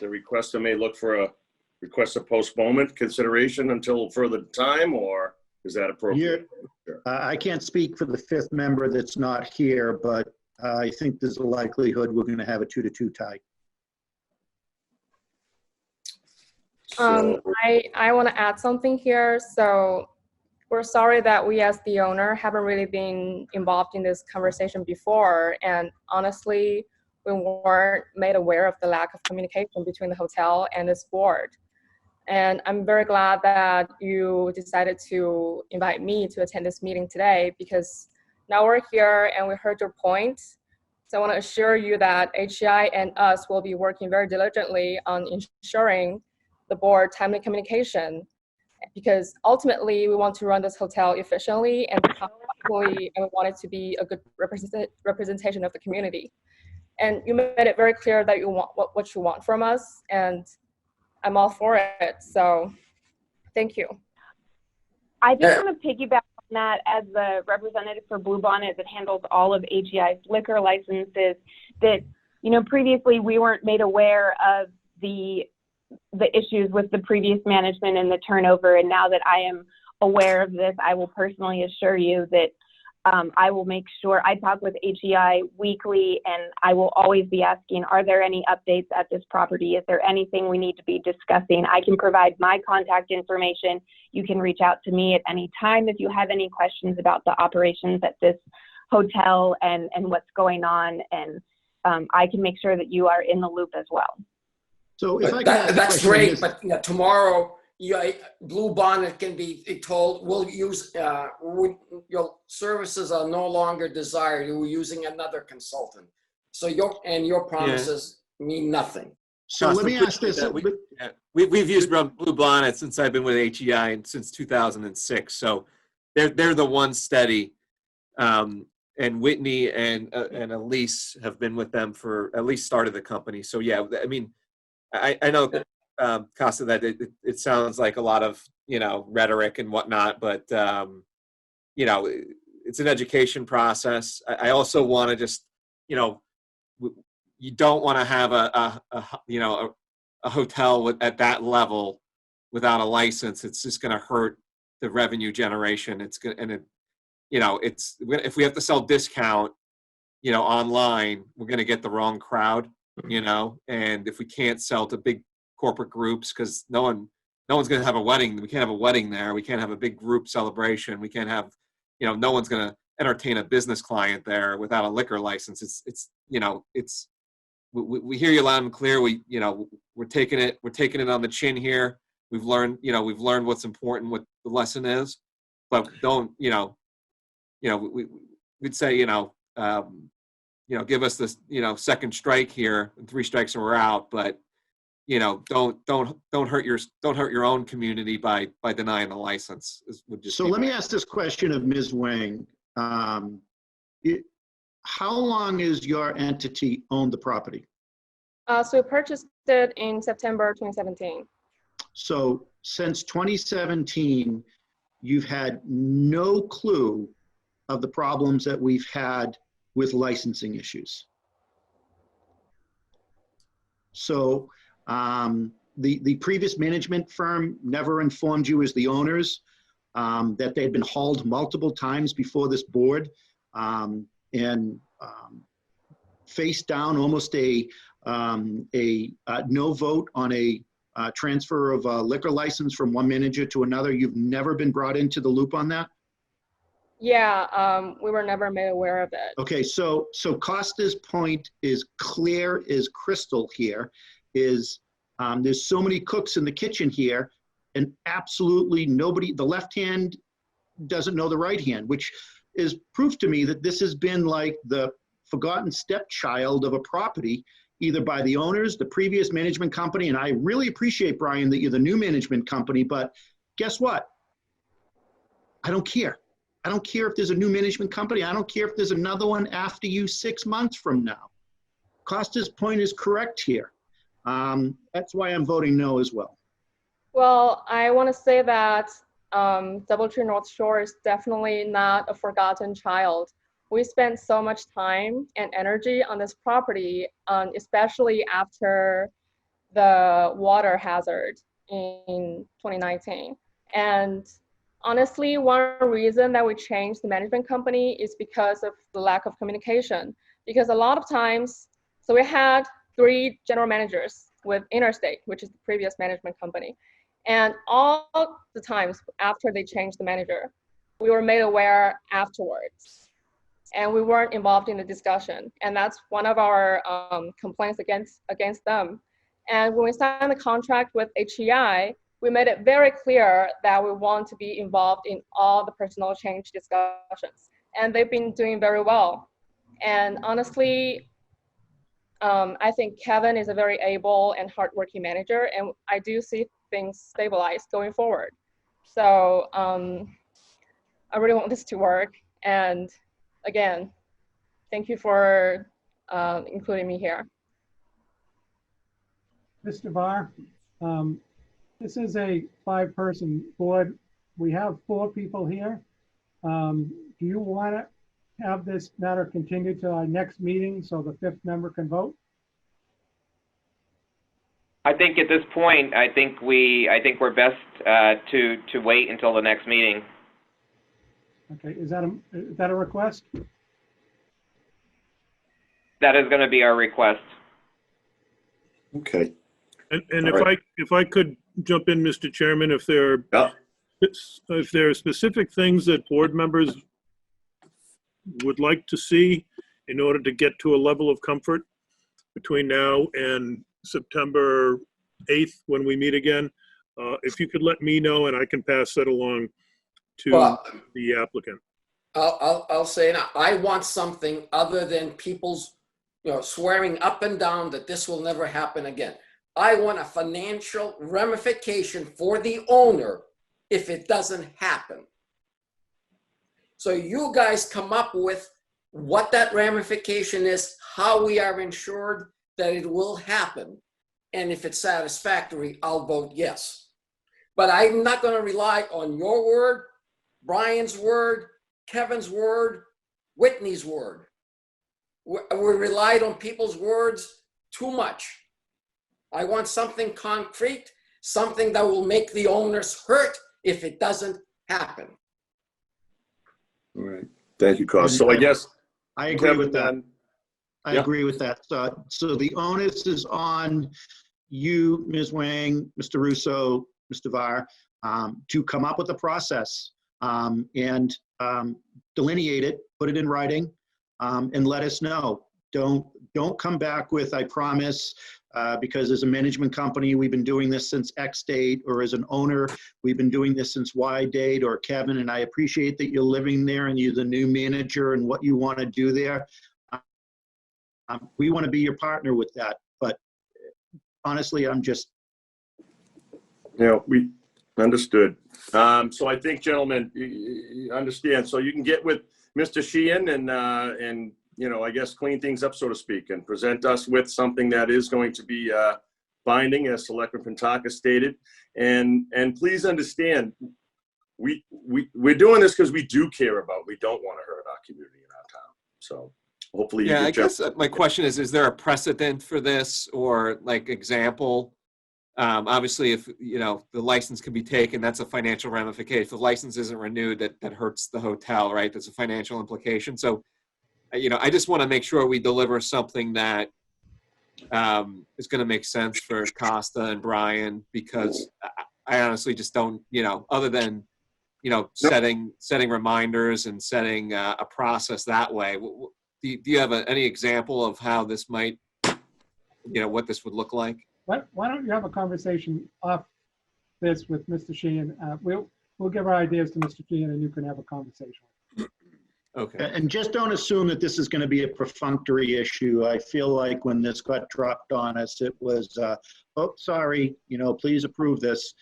requester may look for a request of postponement consideration until further time, or is that appropriate? I can't speak for the fifth member that's not here, but I think there's a likelihood we're going to have a 2-2 tie. So, I want to add something here. So we're sorry that we as the owner haven't really been involved in this conversation before. And honestly, we weren't made aware of the lack of communication between the hotel and this board. And I'm very glad that you decided to invite me to attend this meeting today, because now we're here and we heard your point. So I want to assure you that HEI and us will be working very diligently on ensuring the board timely communication, because ultimately we want to run this hotel efficiently and profitably, and we want it to be a good representation of the community. And you made it very clear that you want what you want from us, and I'm all for it. So thank you. I just want to piggyback on that as the representative for Bluebonnet that handles all of HEI's liquor licenses, that, you know, previously we weren't made aware of the issues with the previous management and the turnover. And now that I am aware of this, I will personally assure you that I will make sure I talk with HEI weekly, and I will always be asking, are there any updates at this property? Is there anything we need to be discussing? I can provide my contact information. You can reach out to me at any time if you have any questions about the operations at this hotel and what's going on. And I can make sure that you are in the loop as well. So if I can ask a That's question, great, is- but you know, tomorrow, Bluebonnet can be told, we'll use, your services are no longer desired, you're using another consultant. So your promises mean nothing. So let me ask this. We've used Bluebonnet since I've been with HEI and since 2006. So they're the one steady. And Whitney and Elise have been with them for at least started the company. So yeah, I mean, I know, Costa, that it sounds like a lot of, you know, rhetoric and whatnot, but, you know, it's an education process. I also want to just, you know, you don't want to have a hotel at that level without a license. It's just going to hurt the revenue generation. It's going to, you know, if we have to sell discount, you know, online, we're going to get the wrong crowd, you know, and if we can't sell to big corporate groups, because no one's going to have a wedding. We can't have a wedding there. We can't have a big group celebration. We can't have, you know, no one's going to entertain a business client there without a liquor license. It's, you know, we hear you loud and clear. You know, we're taking it on the chin here. We've learned what's important, what the lesson is, but don't, we'd say, give us this, second strike here, and 3 strikes and we're out. But, don't hurt your own community by denying the license. Would just So be let me my- ask this question of Ms. Wang. How long has your entity owned the property? So we purchased it in September 2017. So since 2017, you've had no clue of the problems that we've had with licensing issues. So the previous management firm never informed you as the owners that they had been hauled multiple times before this board and faced down almost a no vote on a transfer of a liquor license from one manager to another. You've never been brought into the loop on that? Yeah, we were never made aware of it. Okay, so Costa's point is clear as crystal here, is there's so many cooks in the kitchen here, and absolutely nobody, the left hand doesn't know the right hand, which is proof to me that this has been like the forgotten stepchild of a property, either by the owners, the previous management company, and I really appreciate, Brian, that you're the new management company, but guess what? I don't care. I don't care if there's a new management company. I don't care if there's another one after you 6 months from now. Costa's point is correct here. That's why I'm voting no as well. Well, I want to say that DoubleTree North Shore is definitely not a forgotten child. We spent so much time and energy on this property, especially after the water hazard in 2019. And honestly, one reason that we changed the management company is because of the lack of communication. Because a lot of times, so we had 3 general managers with Interstate, which is the previous management company. And all the times after they changed the manager, we were made aware afterwards. And we weren't involved in the discussion. And that's one of our complaints against them. And when we signed the contract with HEI, we made it very clear that we want to be involved in all the personnel change discussions. And they've been doing very well. And honestly, I think Kevin is a very able and hardworking manager, and I do see things stabilize going forward. So I really want this to work. And again, thank you for including me here. Mr. Varr, this is a 5-person board. We have 4 people here. Do you want to have this matter continued to our next meeting so the 5th member can vote? I think at this point, I think we're best to wait until the next meeting. Okay, is that a request? That is going to be our request. Okay. And All right. if I could jump in, Mr. Chairman, if there are specific things that board members would like to see in order to get to a level of comfort between now and September 8th when we meet again, if you could let me know and I can pass that along to the applicant. I'll say now, I want something other than people's, swearing up and down that this will never happen again. I want a financial ramification for the owner if it doesn't happen. So you guys come up with what that ramification is, how we are ensured that it will happen. And if it's satisfactory, I'll vote yes. But I'm not going to rely on your word, Brian's word, Kevin's word, Whitney's word. We relied on people's words too much. I want something concrete, something that will make the owners hurt if it doesn't happen. All right. Thank you, Costa. So I guess I agree Kevin, with that. then, I agree with that. So the onus is on you, Ms. Wang, Mr. Russo, Mr. Varr, to come up with a process and delineate it, put it in writing, and let us know. Don't come back with, I promise, because as a management company, we've been doing this since X date, or as an owner, we've been doing this since Y date, or Kevin, and I appreciate that you're living there and you're the new manager and what you want to do there. We want to be your partner with that, but honestly, I'm just, We understood. So I think, gentlemen, you understand. So you can get with Mr. Sheehan and I guess clean things up, so to speak, and present us with something that is going to be binding, as Selectman Pantaka stated. And please understand, we're doing this because we do care about. We don't want to hurt our community in our town. So hopefully, Yeah, I guess my question is there a precedent for this or like example? Obviously, if, the license can be taken, that's a financial ramification. If the license isn't renewed, that hurts the hotel, right? That's a financial implication. So, I just want to make sure we deliver something that is going to make sense for Costa and Brian, because I honestly just don't, other than, setting reminders and setting a process that way. Do you have any example of how this might, what this would look like? Why don't you have a conversation off this with Mr. Sheehan? We'll give our ideas to Mr. Sheehan and you can have a conversation. Okay. and just don't assume that this is going to be a perfunctory issue. I feel like when this got dropped on us, it was, oh, sorry, please approve this,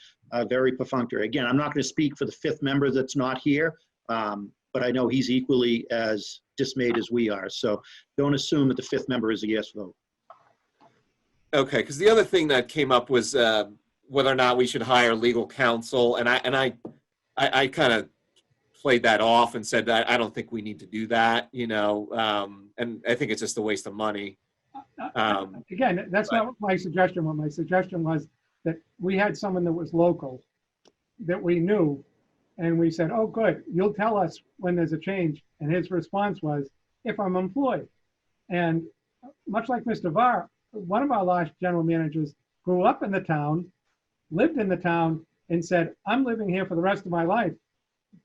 very perfunctory. Again, I'm not going to speak for the fifth member that's not here, but I know he's equally as dismayed as we are. So don't assume that the fifth member is a yes vote. Okay, because the other thing that came up was whether or not we should hire legal counsel, and I kind of played that off and said that I don't think we need to do that, and I think it's just a waste of money. Again, that's not my suggestion. What my suggestion was that we had someone that was local that we knew, and we said, oh, good, you'll tell us when there's a change. And his response was, if I'm employed. And much like Mr. Varr, one of our last general managers grew up in the town, lived in the town, and said, I'm living here for the rest of my life.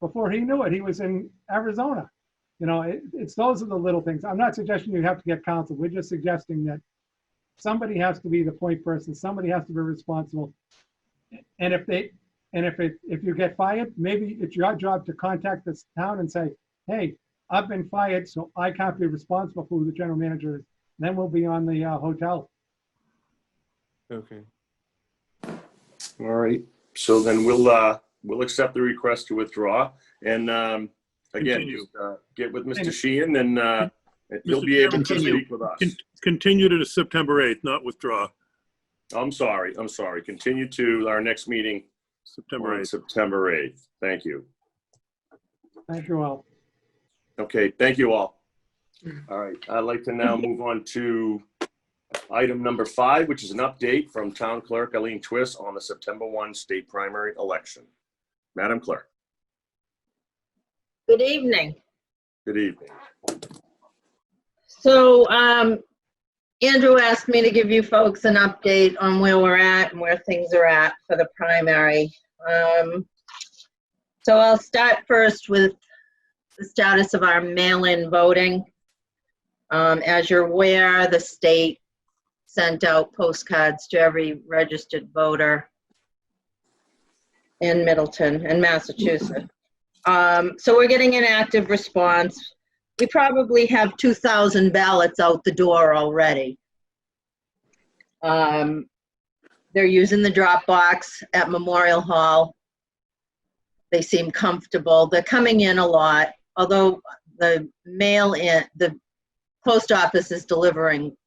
Before he knew it, he was in Arizona. It's those are the little things. I'm not suggesting you have to get counsel. We're just suggesting that somebody has to be the point person. Somebody has to be responsible. And if you get fired, maybe it's your job to contact this town and say, hey, I've been fired, so I can't be responsible for who the general manager is. Then we'll be on the hotel. Okay. All right. So then we'll accept the request to withdraw, and again, Continue. just get with Mr. Sheehan, and he'll Mr. be able to Continue. speak with us. Continue to September 8th, not withdraw. I'm sorry. Continue to our next meeting September on 8th. September 8th. Thank you. Thank you all. Okay. Thank you all. All right. I'd like to now move on to item number 5, which is an update from Town Clerk Eileen Twist on the September 1 state primary election. Madam Clerk. Good evening. Good evening. So Andrew asked me to give you folks an update on where we're at and where things are at for the primary. So I'll start first with the status of our mail-in voting. As you're aware, the state sent out postcards to every registered voter in Middleton and Massachusetts. So we're getting an active response. We probably have 2,000 ballots out the door already. They're using the drop box at Memorial Hall. They seem comfortable. They're coming in a lot, although the post office is delivering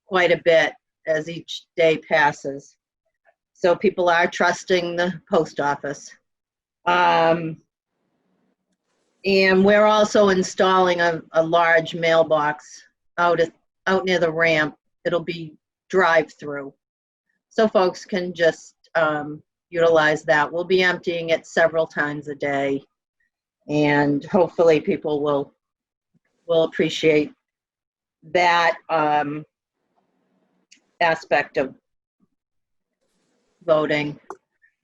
quite a bit as each day passes. So people are trusting the post office. And we're also installing a large mailbox out near the ramp. It'll be drive-through. So folks can just utilize that. We'll be emptying it several times a day. And hopefully people will appreciate that aspect of voting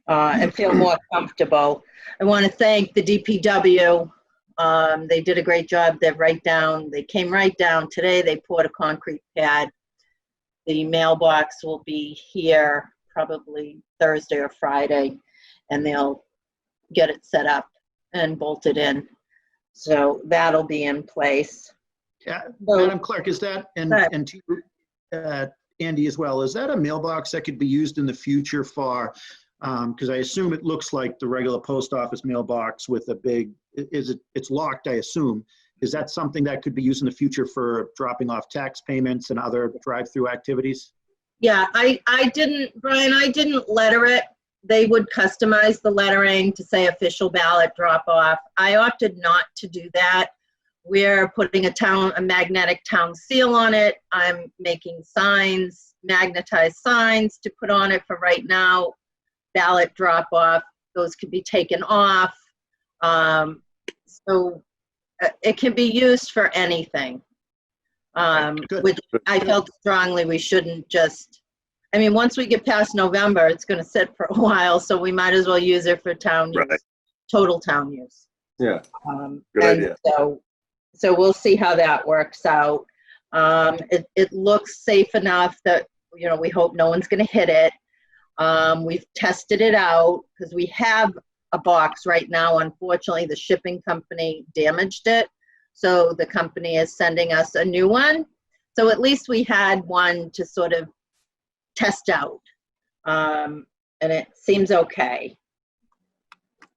and feel more comfortable. I want to thank the DPW. They did a great job. They came right down today. They poured a concrete pad. The mailbox will be here probably Thursday or Friday, and they'll get it set up and bolted in. So that'll be in place. Yeah, So- Madam Clerk, is that, and Andy, as well, is that a mailbox that could be used in the future for, because I assume it looks like the regular post office mailbox with a big, it's locked, I assume. Is that something that could be used in the future for dropping off tax payments and other drive-through activities? Yeah, I didn't, Brian, I didn't letter it. They would customize the lettering to say official ballot drop off. I opted not to do that. We're putting a magnetic town seal on it. I'm making signs, magnetized signs to put on it for right now. Ballot drop off, those could be taken off. So it can be used for anything. Which I felt strongly we shouldn't just, I mean, once we get past November, it's going to sit for a while, so we might as well use it for town use, total town use. Yeah, good idea. So we'll see how that works out. It looks safe enough that, you know, we hope no one's going to hit it. We've tested it out because we have a box right now. Unfortunately, the shipping company damaged it. So the company is sending us a new one. So at least we had one to sort of test out. And it seems okay.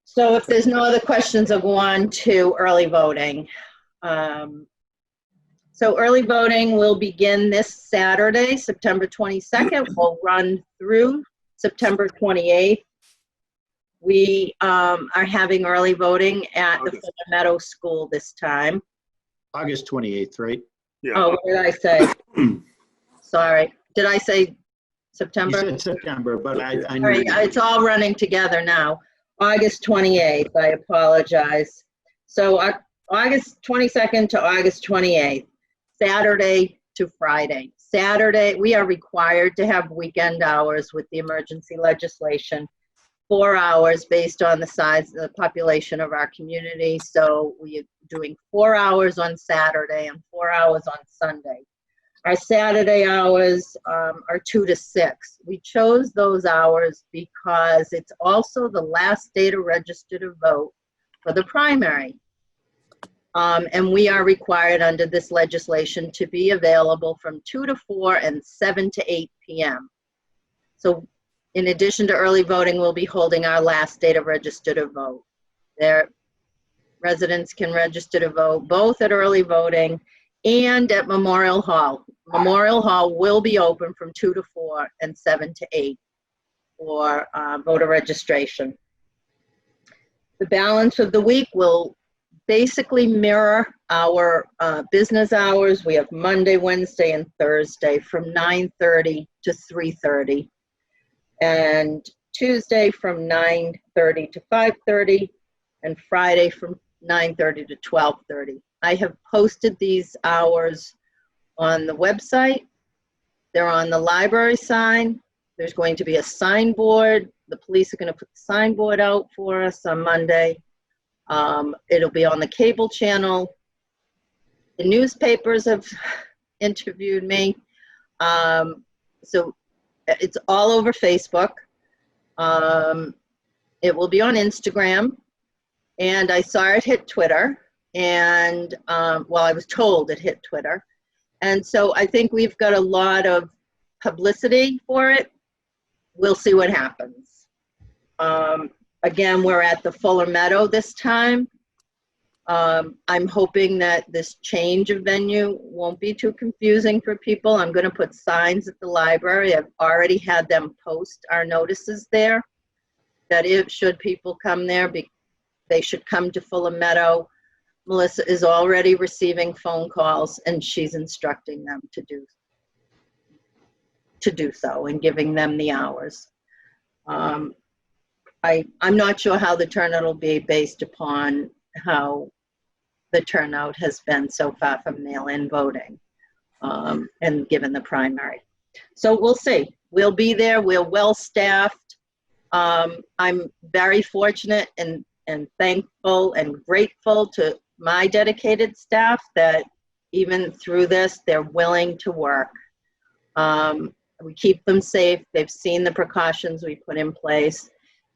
So if there's no other questions, I'll go on to early voting. So early voting will begin this Saturday, September 22nd. We'll run through September 28th. We are having early voting at the Fuller Meadow School this time. August 28th, right? Yeah. Oh, what did I say? Sorry. Did I say September? You said September, but I knew. Sorry, it's all running together now. August 28th, I apologize. So August 22nd to August 28th, Saturday to Friday. Saturday, we are required to have weekend hours with the emergency legislation, 4 hours based on the size of the population of our community. So we are doing 4 hours on Saturday and 4 hours on Sunday. Our Saturday hours are 2 to 6. We chose those hours because it's also the last day to register to vote for the primary. And we are required under this legislation to be available from 2 to 4 and 7 to 8 p.m. So in addition to early voting, we'll be holding our last day to register to vote. Their residents can register to vote both at early voting and at Memorial Hall. Memorial Hall will be open from 2 to 4 and 7 to 8 for voter registration. The balance of the week will basically mirror our business hours. We have Monday, Wednesday, and Thursday from 9:30 to 3:30. And Tuesday from 9:30 to 5:30, and Friday from 9:30 to 12:30. I have posted these hours on the website. They're on the library sign. There's going to be a signboard. The police are going to put the signboard out for us on Monday. It'll be on the cable channel. The newspapers have interviewed me. So it's all over Facebook. It will be on Instagram. And I saw it hit Twitter. And, well, I was told it hit Twitter. And so I think we've got a lot of publicity for it. We'll see what happens. Again, we're at the Fuller Meadow this time. I'm hoping that this change of venue won't be too confusing for people. I'm going to put signs at the library. I've already had them post our notices there, that if should people come there, they should come to Fuller Meadow. Melissa is already receiving phone calls, and she's instructing them to do so and giving them the hours. I'm not sure how the turnout will be based upon how the turnout has been so far from mail-in voting, and given the primary. So we'll see. We'll be there. We're well-staffed. I'm very fortunate and thankful and grateful to my dedicated staff that even through this, they're willing to work. We keep them safe. They've seen the precautions we put in place,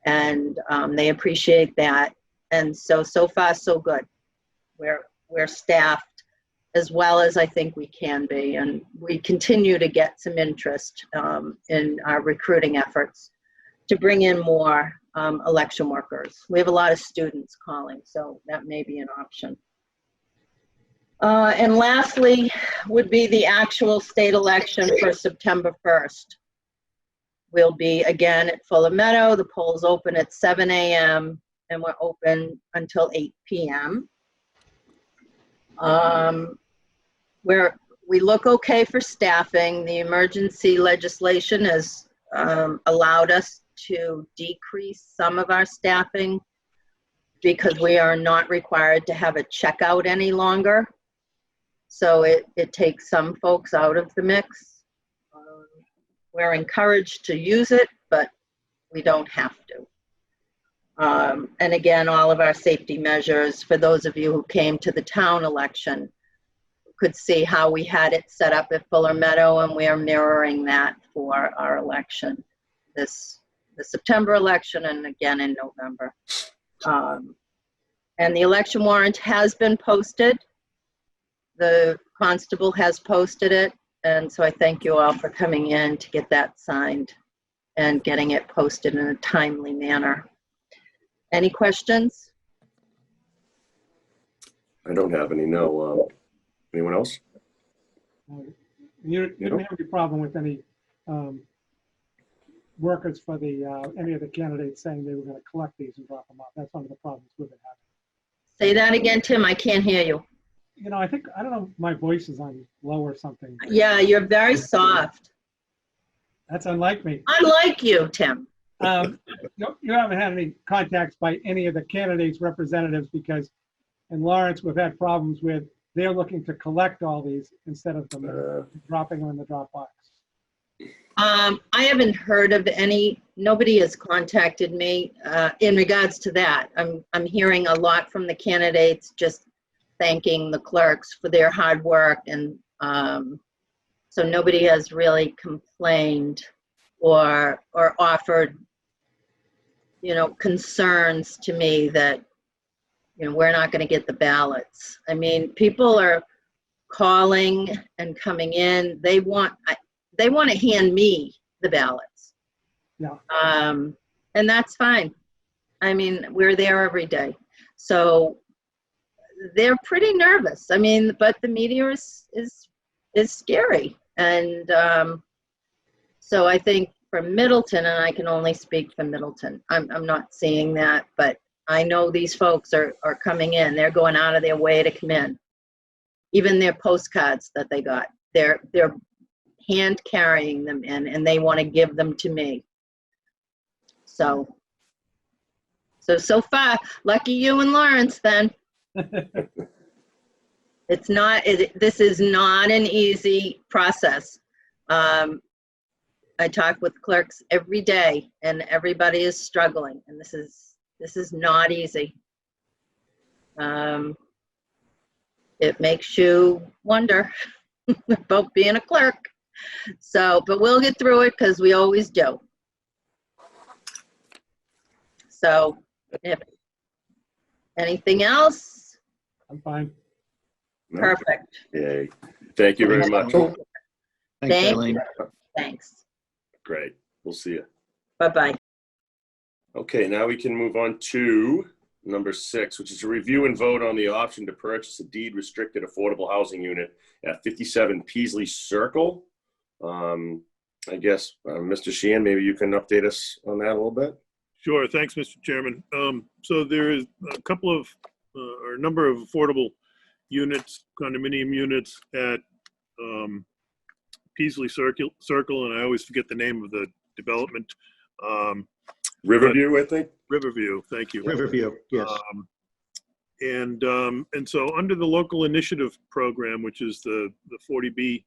and they appreciate that. And so far, so good. We're staffed as well as I think we can be. And we continue to get some interest in our recruiting efforts to bring in more election workers. We have a lot of students calling, so that may be an option. And lastly would be the actual state election for September 1st. We'll be again at Fuller Meadow. The polls open at 7 a.m. and we're open until 8 p.m. We look okay for staffing. The emergency legislation has allowed us to decrease some of our staffing because we are not required to have a checkout any longer. So it takes some folks out of the mix. We're encouraged to use it, but we don't have to. And again, all of our safety measures, for those of you who came to the town election, could see how we had it set up at Fuller Meadow, and we are mirroring that for our election, the September election and again in November. And the election warrant has been posted. The constable has posted it, and so I thank you all for coming in to get that signed and getting it posted in a timely manner. Any questions? I don't have any, no. Anyone else? You didn't have any problem with any workers for any of the candidates saying they were going to collect these and drop them off. That's one of the problems we've been having. Say that again, Tim. I can't hear you. You know, I don't know if my voice is on low or something. Yeah, you're very soft. That's unlike me. Unlike you, Tim. You haven't had any contacts by any of the candidates' representatives because in Lawrence, we've had problems with they're looking to collect all these instead of them dropping them in the drop box. I haven't heard of any, nobody has contacted me in regards to that. I'm hearing a lot from the candidates just thanking the clerks for their hard work, and so nobody has really complained or offered, you know, concerns to me that, you know, we're not going to get the ballots. I mean, people are calling and coming in. They want to hand me the ballots. Yeah. And that's fine. I mean, we're there every day. So they're pretty nervous. I mean, but the media is scary. And so I think for Middleton, and I can only speak for Middleton, I'm not seeing that, but I know these folks are coming in. They're going out of their way to come in. Even their postcards that they got, they're hand carrying them in, and they want to give them to me. So far, lucky you and Lawrence then. This is not an easy process. I talk with clerks every day, and everybody is struggling, and this is not easy. It makes you wonder about being a clerk. So, but we'll get through it because we always do. So, if anything else? I'm fine. Perfect. Yay. Thank you very much. Thanks, Thank Eileen. you. Thanks. Great. We'll see you. Bye-bye. Okay, now we can move on to number 6, which is a review and vote on the option to purchase a deed restricted affordable housing unit at 57 Peasley Circle. I guess, Mr. Sheehan, maybe you can update us on that a little bit. Sure. Thanks, Mr. Chairman. So there is a couple of, or a number of affordable units, condominium units at Peasley Circle, and I always forget the name of the development. Riverview, I think. Riverview, thank you. Riverview, yes. And so under the local initiative program, which is the 40B,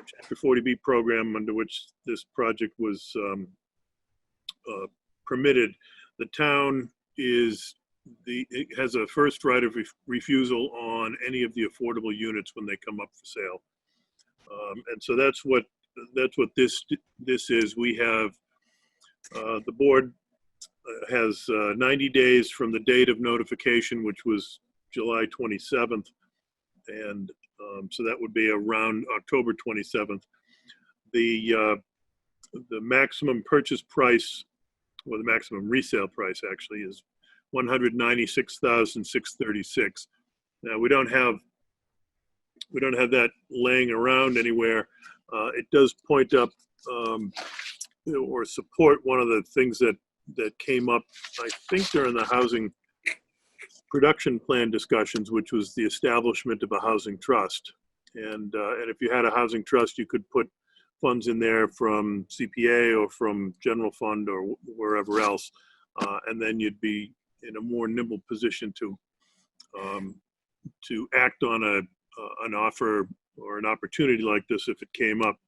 Chapter 40B program under which this project was permitted, the town it has a first right of refusal on any of the affordable units when they come up for sale. And so that's what this is. We have the board has 90 days from the date of notification, which was July 27th, And so that would be around October 27th. The maximum purchase price, or the maximum resale price actually, is $196,636. Now we don't have that laying around anywhere. It does point up or support one of the things that came up, I think, during the housing production plan discussions, which was the establishment of a housing trust. And if you had a housing trust, you could put funds in there from CPA or from general fund or wherever else, and then you'd be in a more nimble position to act on an offer or an opportunity like this if it came up.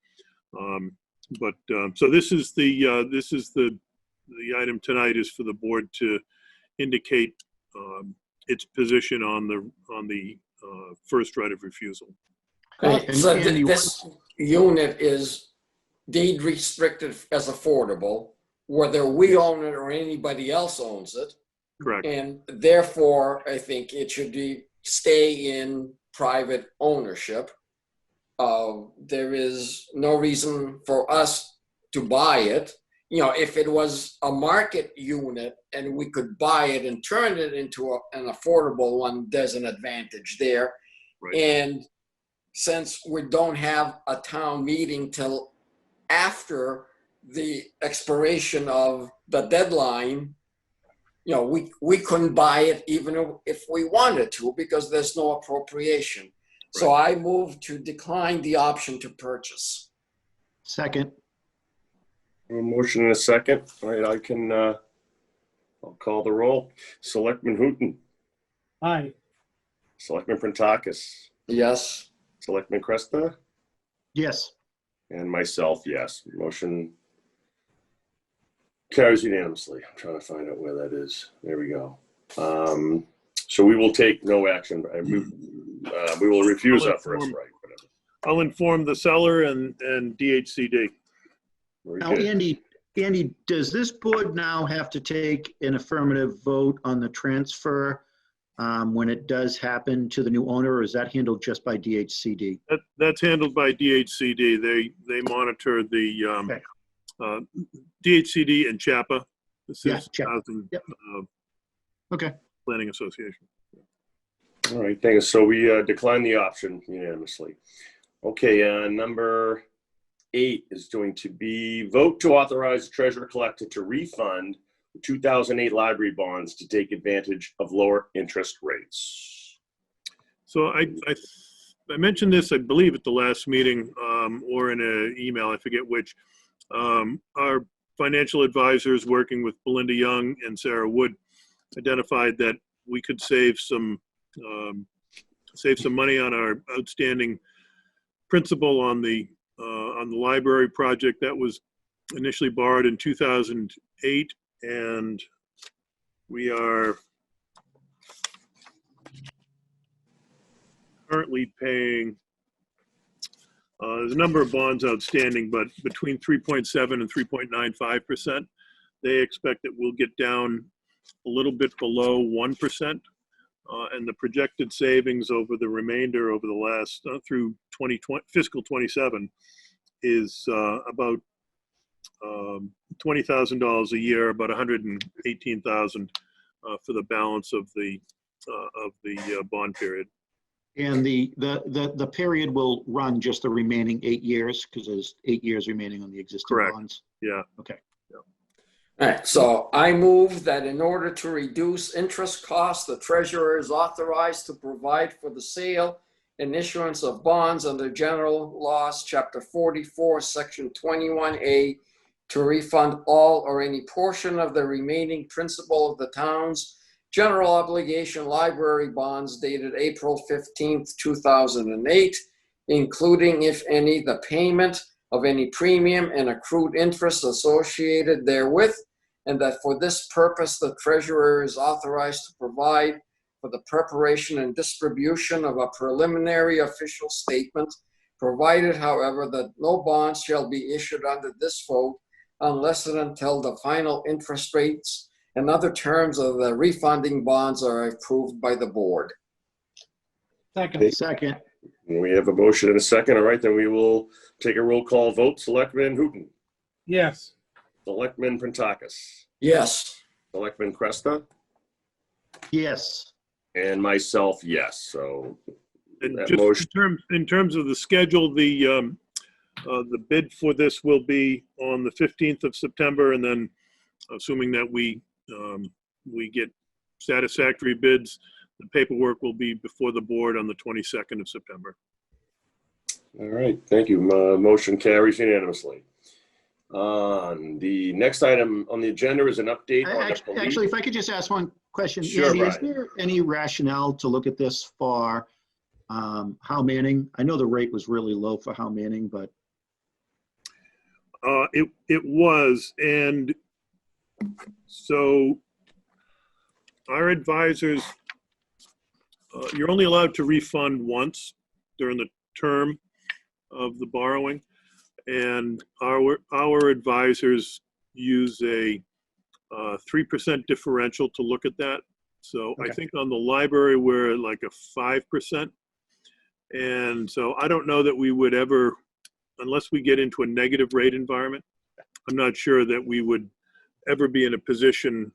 So this is the item tonight, is for the board to indicate its position on the first right of refusal. Okay, so this unit is deed restricted as affordable, whether we own it or anybody else owns it. Correct. And therefore, I think it should stay in private ownership. There is no reason for us to buy it. You know, if it was a market unit and we could buy it and turn it into an affordable one, there's an advantage there. Right. And since we don't have a town meeting till after the expiration of the deadline, you know, we couldn't buy it even if we wanted to, because there's no appropriation. Right. So I move to decline the option to purchase. Second. A motion and a second. All right, I'll call the roll. Selectman Hooton. Aye. Selectman Prentakis. Yes. Selectman Cresta. Yes. And myself, yes. Motion carries unanimously. I'm trying to find out where that is. There we go. So we will take no action. We will refuse our first right. Whatever. I'll inform the seller and DHCD. Now, Andy, does this board now have to take an affirmative vote on the transfer when it does happen to the new owner, or is that handled just by DHCD? That's handled by DHCD. They monitor the DHCD and CHAPA. This is Housing Planning Association. All right, thanks. So we decline the option unanimously. Okay, number 8 is going to be vote to authorize the treasurer collector to refund the 2008 library bonds to take advantage of lower interest rates. So I mentioned this, I believe, at the last meeting or in an email, I forget which. Our financial advisors working with Belinda Young and Sarah Wood identified that we could save some money on our outstanding principal on the library project that was initially borrowed in 2008, and we are currently paying, there's a number of bonds outstanding, but between 3.7 and 3.95%. They expect that we'll get down a little bit below 1%. And the projected savings over the remainder over the last through 2020 fiscal 27 is about $20,000 a year, about $118,000 for the balance of the bond period. And the period will run just the remaining 8 years, because there's 8 years remaining on the existing bonds. Yeah. Okay. All right, so I move that in order to reduce interest costs, the treasurer is authorized to provide for the sale and issuance of bonds under general laws, chapter 44, section 21A, to refund all or any portion of the remaining principal of the town's general obligation library bonds dated April 15th, 2008, including, if any, the payment of any premium and accrued interest associated therewith, and that for this purpose, the treasurer is authorized to provide for the preparation and distribution of a preliminary official statement, provided, however, that no bonds shall be issued under this vote unless and until the final interest rates and other terms of the refunding bonds are approved by the board. Second. Second. We have a motion and a second. All right, then we will take a roll call vote. Selectman Hooton. Yes. Selectman Prentakis. Yes. Selectman Cresta. Yes. And myself, yes. So And that just motion, in terms of the schedule, the bid for this will be on the 15th of September, and then assuming that we get satisfactory bids, the paperwork will be before the board on the 22nd of September. all right, thank you. Motion carries unanimously. The next item on the agenda is an update on the police. Actually, if I could just ask one question. Sure, Andy, is Brian. there any rationale to look at this for Howe Manning? I know the rate was really low for Howe Manning, but It was, and so our advisors, you're only allowed to refund once during the term of the borrowing, and our advisors use a 3% differential to look at that. So I Okay. think on the library we're at like a 5%, and so I don't know that we would ever, unless we get into a negative rate environment, I'm not sure that we would ever be in a position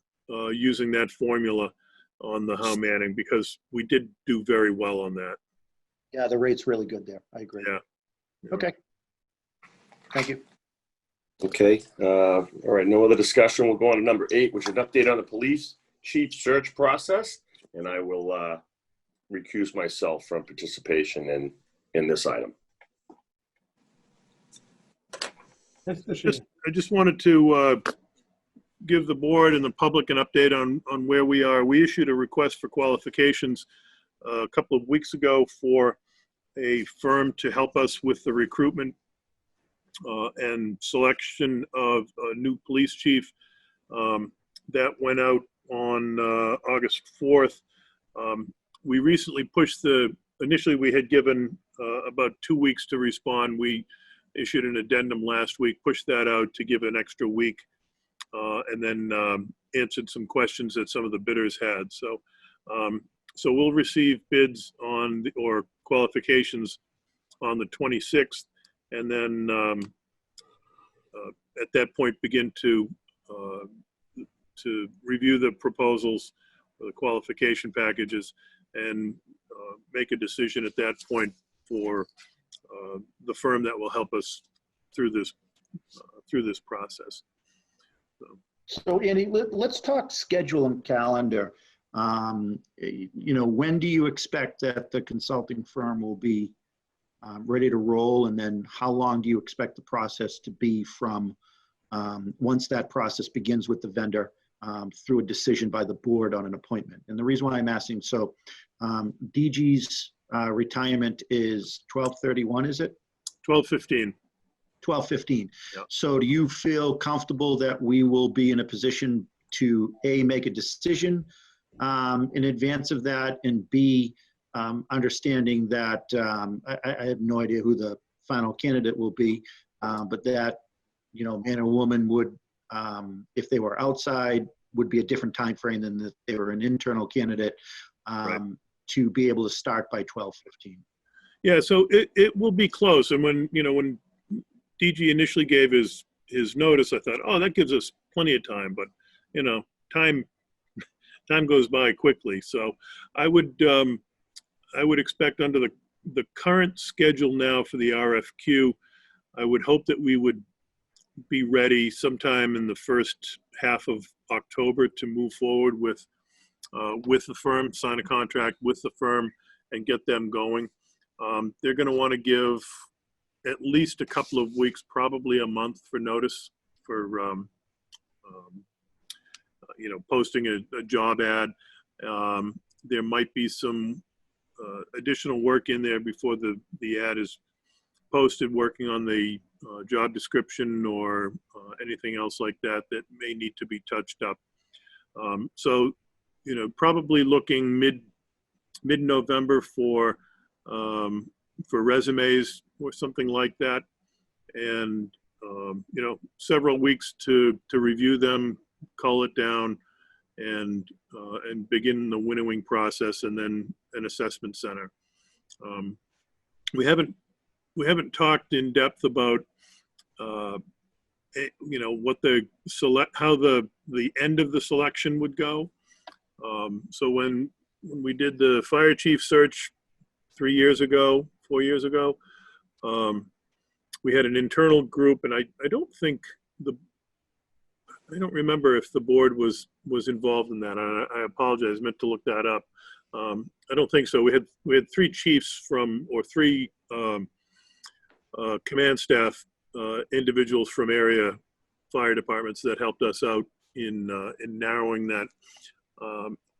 using that formula on the Howe Manning, because we did do very well on that. yeah, the rate's really good there. I agree. Yeah. Okay. Thank you. Okay, all right, no other discussion. We'll go on to number 8, which is an update on the police chief search process. And I will recuse myself from participation in this item. I just wanted to give the board and the public an update on where we are. We issued a request for qualifications a couple of weeks ago for a firm to help us with the recruitment and selection of a new police chief. That went out on August 4th. We recently pushed initially we had given about 2 weeks to respond. We issued an addendum last week, pushed that out to give an extra week, and then answered some questions that some of the bidders had. So we'll receive bids or qualifications on the 26th, and then at that point begin to review the proposals, the qualification packages, and make a decision at that point for the firm that will help us through this process. So Andy, let's talk schedule and calendar. When do you expect that the consulting firm will be ready to roll? And then how long do you expect the process to be from once that process begins with the vendor through a decision by the board on an appointment? And the reason why I'm asking, so DG's retirement is 12/31, is it? 12/15. 12/15. Yep. So do you feel comfortable that we will be in a position to A, make a decision in advance of that, and B, understanding that I have no idea who the final candidate will be, but that, man or woman would, if they were outside, would be a different time frame than if they were an internal candidate, Right. to be able to start by 12/15. Yeah, so it will be close. And when DG initially gave his notice, I thought, oh, that gives us plenty of time. But time goes by quickly. So I would expect under the current schedule now for the RFQ, I would hope that we would be ready sometime in the first half of October to move forward with the firm, sign a contract with the firm, and get them going. They're going to want to give at least a couple of weeks, probably a month, for notice for posting a job ad. There might be some additional work in there before the ad is posted, working on the job description or anything else like that may need to be touched up. So probably looking mid-November for resumes or something like that, and several weeks to review them, cull it down, and begin the winnowing process, and then an assessment center. We haven't talked in depth about what how the end of the selection would go. So when we did the fire chief search 4 years ago, we had an internal group, and I don't think I don't remember if the board was involved in that. I apologize, meant to look that up. I don't think so. We had 3 chiefs or 3 command staff individuals from area fire departments that helped us out in narrowing that,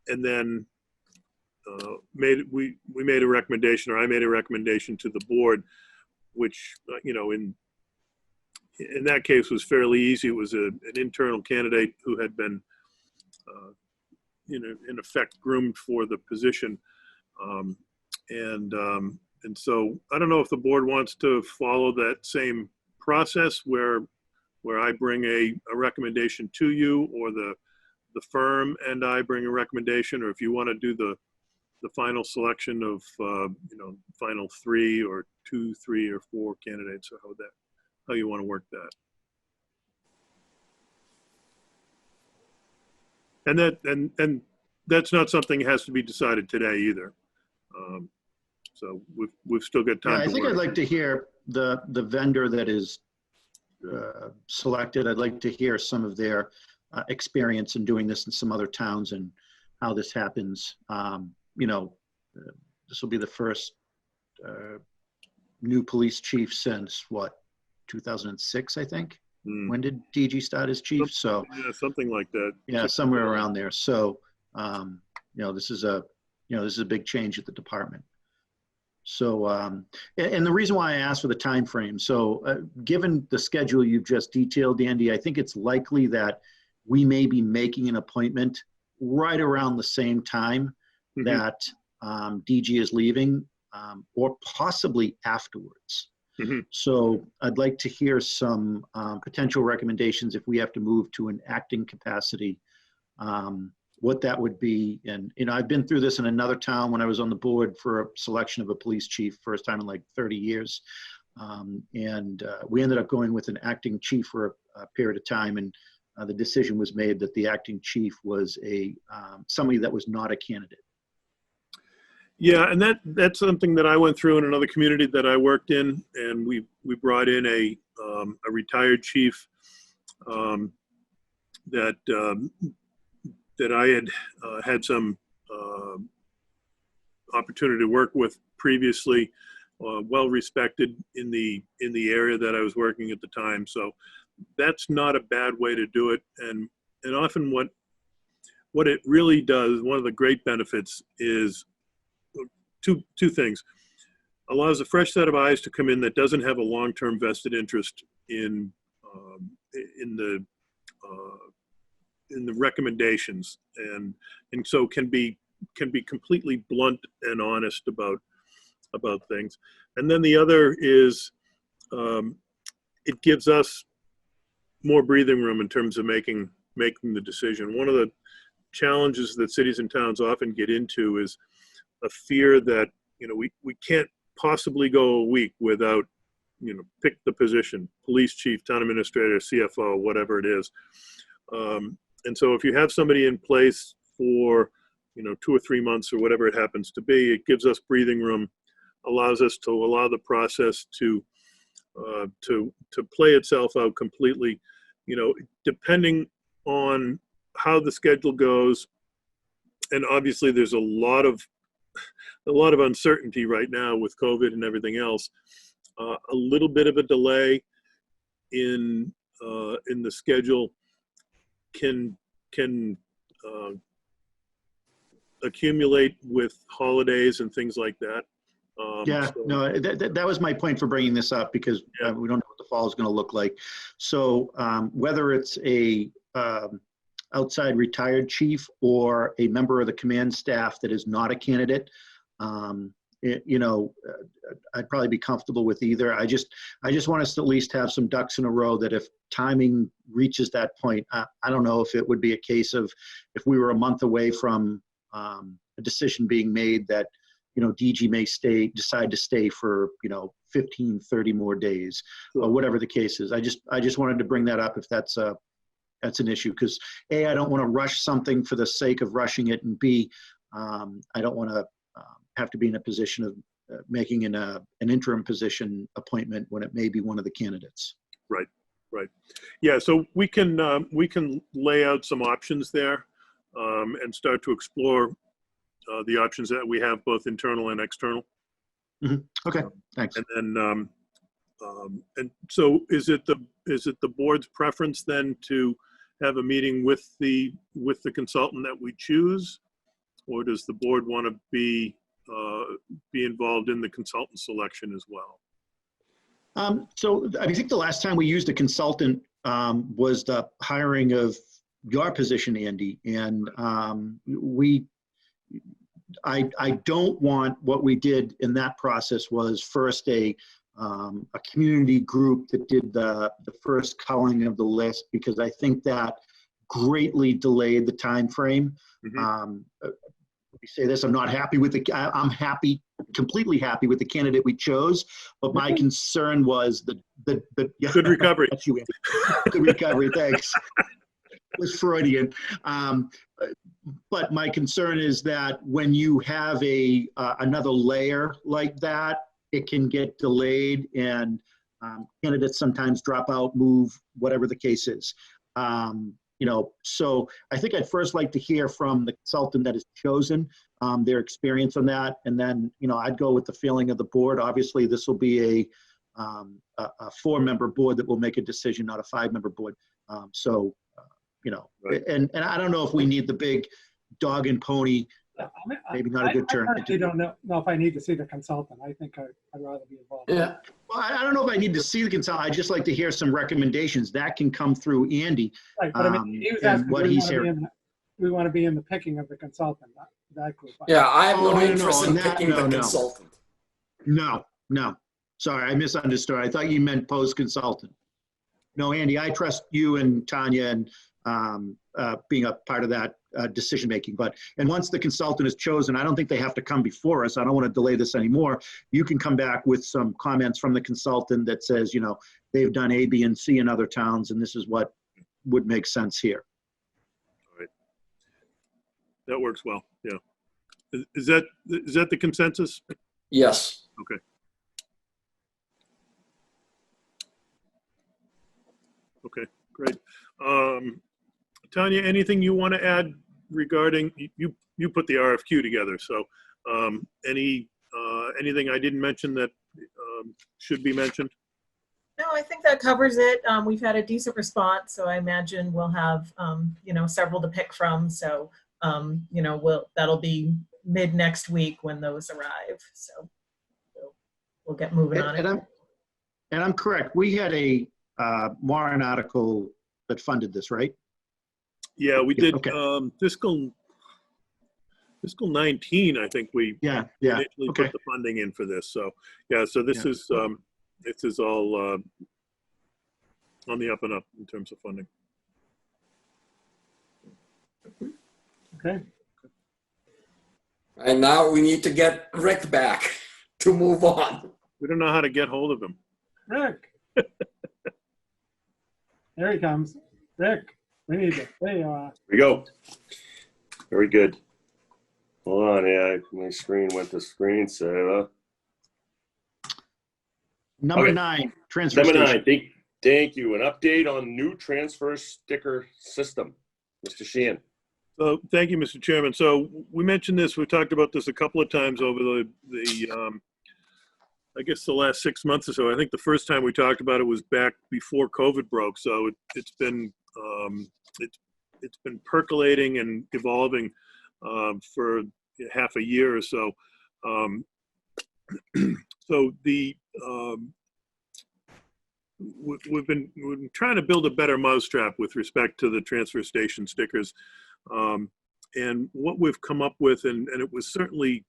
and then we made a recommendation, or I made a recommendation to the board, which in that case was fairly easy. It was an internal candidate who had been in effect groomed for the position, and so I don't know if the board wants to follow that same process where I bring a recommendation to you, or the firm and I bring a recommendation, or if you want to do the final selection of final 3 or 2, 3 or 4 candidates, or how you want to work that. And that's not something that has to be decided today either. So we've still got time. Yeah, I think I'd like to hear the vendor that is selected. I'd like to hear some of their experience in doing this in some other towns and how this happens. This will be the first new police chief since 2006, I think. When did DG start as chief? So yeah, something like that. Yeah, somewhere around there. So this is a big change at the department. So and the reason why I asked for the time frame, so given the schedule you've just detailed, Andy, I think it's likely that we may be making an appointment right around the same time that DG is leaving, or possibly afterwards. So I'd like to hear some potential recommendations if we have to move to an acting capacity, what that would be. And, I've been through this in another town when I was on the board for a selection of a police chief, first time in like 30 years. And we ended up going with an acting chief for a period of time. And the decision was made that the acting chief was somebody that was not a candidate. Yeah, and that's something that I went through in another community that I worked in, and we brought in a retired chief that I had some opportunity to work with previously, well respected in the area that I was working at the time. So that's not a bad way to do it, and often what it really does, one of the great benefits is two things. Allows a fresh set of eyes to come in that doesn't have a long-term vested interest in the recommendations, and so can be completely blunt and honest about things. And then the other is it gives us more breathing room in terms of making the decision. One of the challenges that cities and towns often get into is a fear that we can't possibly go a week without pick the position, police chief, town administrator, CFO, whatever it is. And so if you have somebody in place for 2 or 3 months or whatever it happens to be, it gives us breathing room, allows us to allow the process to play itself out completely, depending on how the schedule goes. And obviously there's a lot of uncertainty right now with COVID and everything else. A little bit of a delay in the schedule can accumulate with holidays and things like that. That was my point for bringing this up, because we don't know what the fall is going to look like. So whether it's a outside retired chief or a member of the command staff that is not a candidate, I'd probably be comfortable with either. I just want us to at least have some ducks in a row, that if timing reaches that point, I don't know if it would be a case of if we were a month away from a decision being made that, DG may decide to stay for, 15, 30 more days, or whatever the case is. I just wanted to bring that up if that's an issue, because A, I don't want to rush something for the sake of rushing it, and B, I don't want to have to be in a position of making an interim position appointment when it may be one of the candidates. Right. Yeah, so we can lay out some options there and start to explore the options that we have, both internal and external. Okay, thanks. And then, and so is it the board's preference then to have a meeting with the consultant that we choose, or does the board want to be involved in the consultant selection as well? So I think the last time we used a consultant was the hiring of your position, Andy, and I don't want, what we did in that process was first a community group that did the first culling of the list, because I think that greatly delayed the time frame. Let me say this: I'm not happy with I'm completely happy with the candidate we chose, but my concern was the Good recovery. Good recovery. Thanks. It was Freudian. But my concern is that when you have another layer like that, it can get delayed, and candidates sometimes drop out, move, whatever the case is. So I think I'd first like to hear from the consultant that is chosen, their experience on that, and then I'd go with the feeling of the board. Obviously, this will be a 4-member board that will make a decision, not a 5-member board. Right. And I don't know if we need the big dog and pony. Maybe not a good term. I personally don't know if I need to see the consultant. I think I'd rather be involved. Yeah. Well, I don't know if I need to see the consultant. I'd just like to hear some recommendations. That can come through Andy. Right, but I mean, he was asking, what he's hearing. we want to be in the picking of the consultant, not that group. Yeah, I have no no, interest in on that, picking the no. consultant. No. Sorry, I misunderstood. I thought you meant post-consultant. No, Andy, I trust you and Tanya and being a part of that decision-making. And once the consultant is chosen, I don't think they have to come before us. I don't want to delay this anymore. You can come back with some comments from the consultant that says, they've done A, B, and C in other towns, and this is what would make sense here. All right. That works well, yeah. Is that the consensus? Yes. Okay. Okay, great. Tanya, anything you want to add regarding, you put the RFQ together, so anything I didn't mention that should be mentioned? No, I think that covers it. We've had a decent response, so I imagine we'll have, several to pick from. So, that'll be mid next week when those arrive. So we'll get moving on it. And I'm correct. We had a warrant article that funded this, right? Yeah, we did. Okay. Fiscal 19, I think we initially put the funding in for this. So yeah, so this is all on the up and up in terms of funding. Okay. And now we need to get Rick back to move on. We don't know how to get hold of him. Rick. There he comes. Rick, we need you. There you are. Here we go. Very good. Hold on, yeah, my screen went to screensaver. Number Okay. 9, transfer Number station. 9, thank you. An update on new transfer sticker system. Mr. Sheehan. So thank you, Mr. Chairman. So we mentioned this, we talked about this a couple of times over the I guess the last 6 months or so. I think the first time we talked about it was back before COVID broke. So it's been percolating and evolving for half a year or so. So we've been trying to build a better mousetrap with respect to the transfer station stickers. And what we've come up with, and it was certainly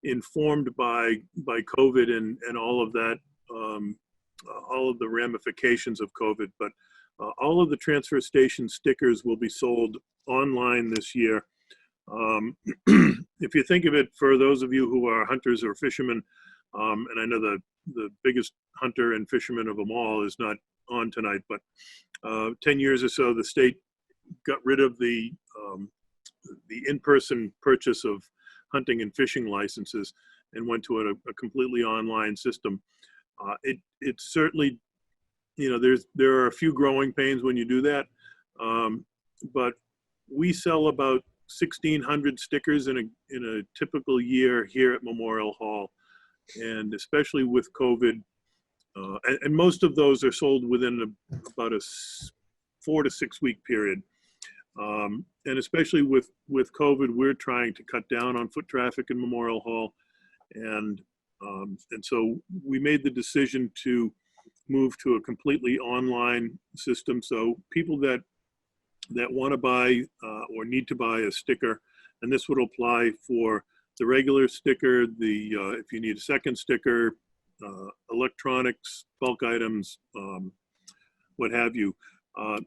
informed by COVID and all of that, all of the ramifications of COVID, but all of the transfer station stickers will be sold online this year. If you think of it, for those of you who are hunters or fishermen, and I know the biggest hunter and fisherman of them all is not on tonight, but 10 years or so, the state got rid of the in-person purchase of hunting and fishing licenses and went to a completely online system. It certainly, there are a few growing pains when you do that, but we sell about 1,600 stickers in a typical year here at Memorial Hall, and especially with COVID, and most of those are sold within about a 4 to 6 week period. And especially with COVID, we're trying to cut down on foot traffic in Memorial Hall, and so we made the decision to move to a completely online system. So people that want to buy or need to buy a sticker, and this would apply for the regular sticker, if you need a second sticker, electronics, bulk items, what have you.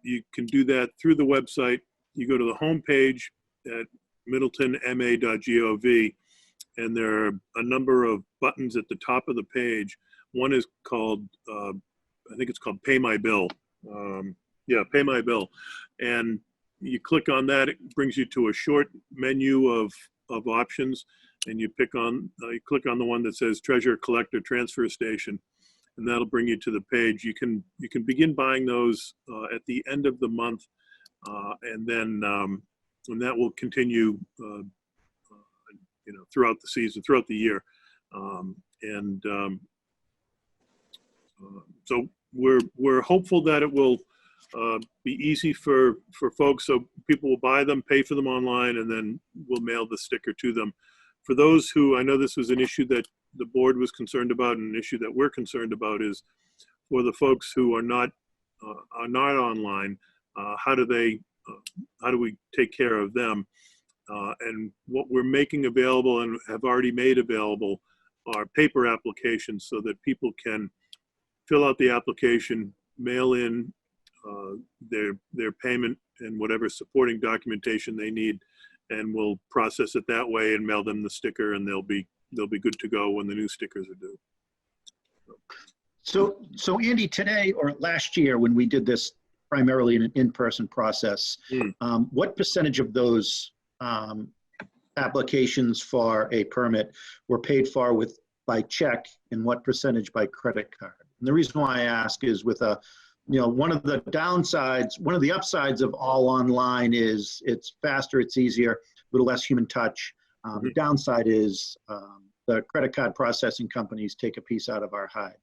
You can do that through the website. You go to the homepage at middletonma.gov, and there are a number of buttons at the top of the page. One is called, I think it's called Pay My Bill. Pay My Bill. And you click on that, it brings you to a short menu of options, and you click on the one that says Treasure Collector Transfer Station, and that'll bring you to the page. You can begin buying those at the end of the month, and then that will continue throughout the season, throughout the year. So we're hopeful that it will be easy for folks, so people will buy them, pay for them online, and then we'll mail the sticker to them. For those who, I know this was an issue that the board was concerned about, and an issue that we're concerned about, is for the folks who are not online, how do we take care of them? And what we're making available and have already made available are paper applications, so that people can fill out the application, mail in their payment and whatever supporting documentation they need, and we'll process it that way and mail them the sticker, and they'll be good to go when the new stickers are due. So Andy, today or last year when we did this primarily in an in-person process, what percentage of those applications for a permit were paid for by check, and what percentage by credit card? And the reason why I ask is one of the upsides of all online is it's faster, it's easier, a little less human touch. The downside is the credit card processing companies take a piece out of our hide.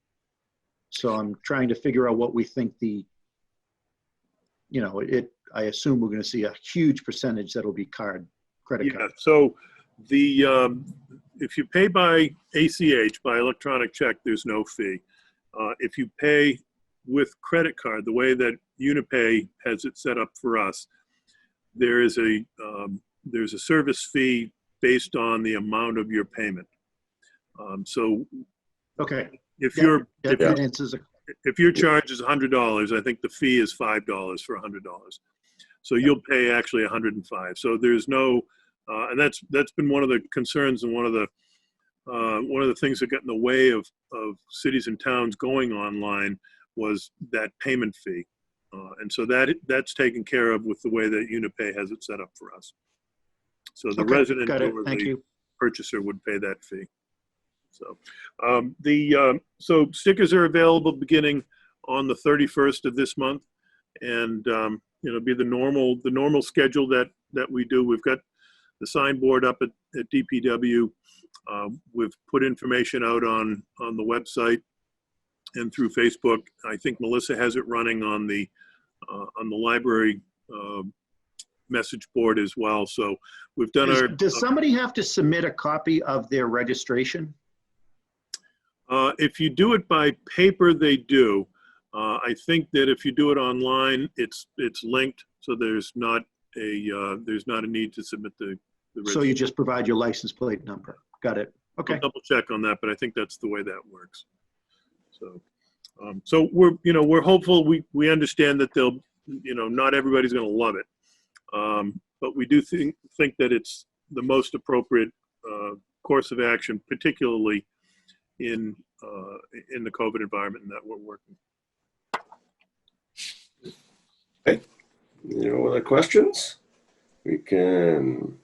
So I'm trying to figure out what we think I assume we're going to see a huge percentage that'll be credit card. So if you pay by ACH, by electronic check, there's no fee. If you pay with credit card, the way that Unipay has it set up for us, there's a service fee based on the amount of your payment. Okay. If your charge is $100, I think the fee is $5 for $100. So you'll pay actually $105. So there's no, and that's been one of the concerns, and one of the things that got in the way of cities and towns going online was that payment fee. And so that's taken care of with the way that Unipay has it set up for us. So the resident or the purchaser would pay that fee. So so stickers are available beginning on the 31st of this month, and be the normal schedule that we do. We've got the signboard up at DPW. We've put information out on the website and through Facebook. I think Melissa has it running on the library message board as well. So we've done Does somebody have to submit a copy of their registration? If you do it by paper, they do. I think that if you do it online, it's linked, so there's not a need to submit the registration. So you just provide your license plate number. Got it. Okay. I'll double check on that, but I think that's the way that works. So we're hopeful. We understand that not everybody's going to love it, but we do think that it's the most appropriate course of action, particularly in the COVID environment that we're working. Okay. No other questions? We can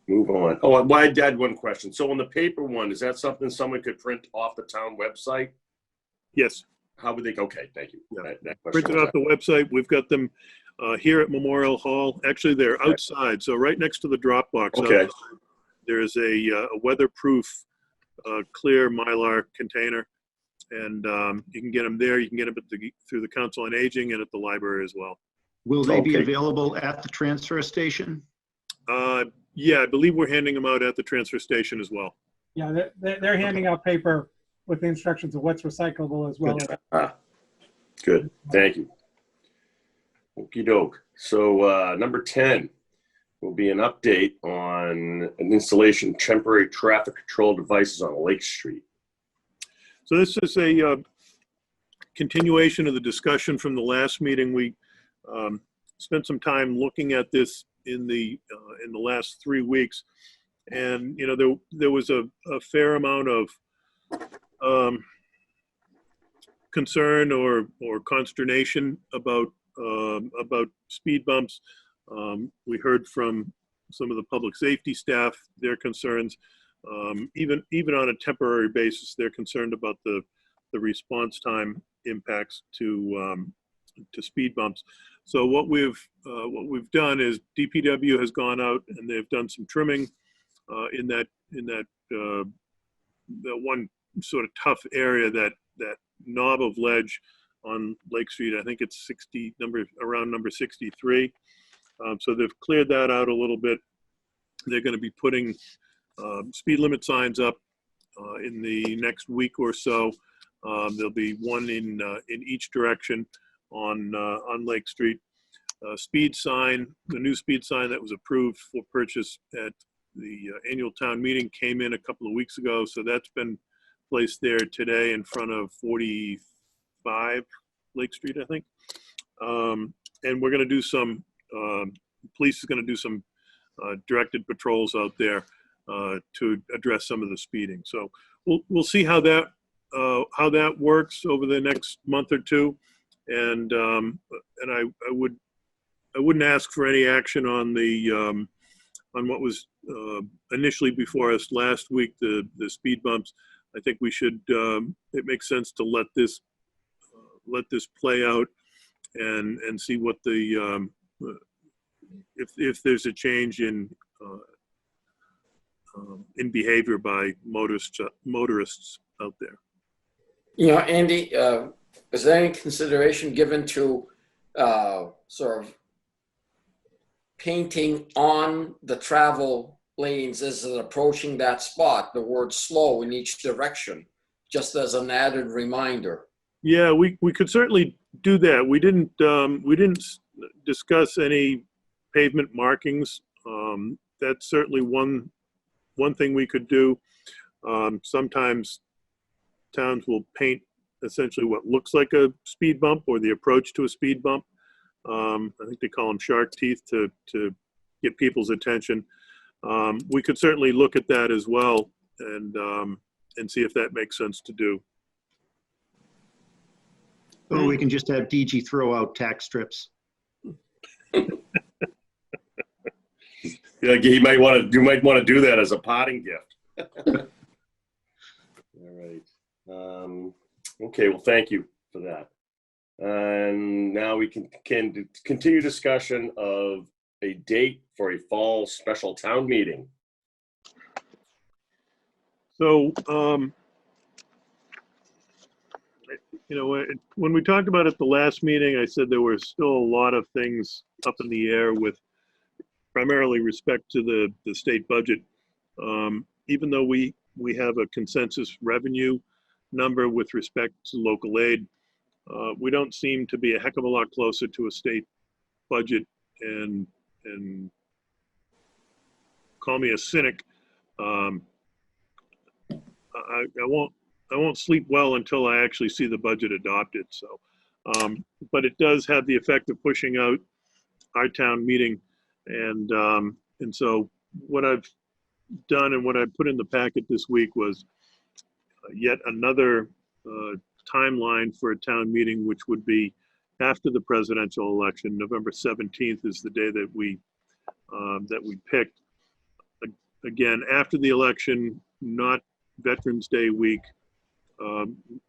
move on. Oh, I had one question. So on the paper one, is that something someone could print off the town website? Yes. How would they? Okay, thank you. Yeah. That question Printed was off the website. We've got them here at Memorial Hall. Actually, they're outside. So right next to the drop box, okay. there is a weatherproof clear Mylar container. And you can get them there. You can get them through the Council on Aging and at the library as well. Will they be Okay. available at the transfer station? Yeah, I believe we're handing them out at the transfer station as well. Yeah, they're handing out paper with the instructions of what's recyclable as well. Good. Thank you. Okie doke. So number 10 will be an update on an installation of temporary traffic control devices on Lake Street. So this is a continuation of the discussion from the last meeting. We spent some time looking at this in the last 3 weeks, and you know there was a fair amount of concern or consternation about speed bumps. We heard from some of the public safety staff their concerns. Even on a temporary basis, they're concerned about the response time impacts to speed bumps. So what we've done is DPW has gone out and they've done some trimming in that one sort of tough area, that knob of ledge on Lake Street. I think it's around number 63. So they've cleared that out a little bit. They're going to be putting speed limit signs up in the next week or so. There'll be one in each direction on Lake Street. Speed sign, the new speed sign that was approved for purchase at the annual town meeting came in a couple of weeks ago, so that's been placed there today in front of 45 Lake Street, I think. And we're going to do some, police is going to do some directed patrols out there to address some of the speeding. So we'll see how that works over the next month or two, and I wouldn't ask for any action on the on what was initially before us last week, the speed bumps. I think we should. It makes sense to let this play out and see what the if there's a change in behavior by motorists out there. You know, Andy, is there any consideration given to sort of painting on the travel lanes as it approaching that spot, the word slow in each direction, just as an added reminder? Yeah, we could certainly do that. We didn't discuss any pavement markings. That's certainly one thing we could do. Sometimes towns will paint essentially what looks like a speed bump or the approach to a speed bump. I think they call them shark teeth to get people's attention. We could certainly look at that as well and see if that makes sense to do. Or we can just have DG throw out tack strips. Yeah, you might want to do that as a parting gift. All right. Okay. Well, thank you for that. And now we can continue discussion of a date for a fall special town meeting. So, you know, when we talked about it the last meeting, I said there were still a lot of things up in the air with primarily respect to the state budget. Even though we have a consensus revenue number with respect to local aid, we don't seem to be a heck of a lot closer to a state budget, and call me a cynic. I won't sleep well until I actually see the budget adopted. So, but it does have the effect of pushing out our town meeting And so what I've done and what I put in the packet this week was yet another timeline for a town meeting, which would be after the presidential election. November 17th is the day that we picked. Again, after the election, not Veterans Day week.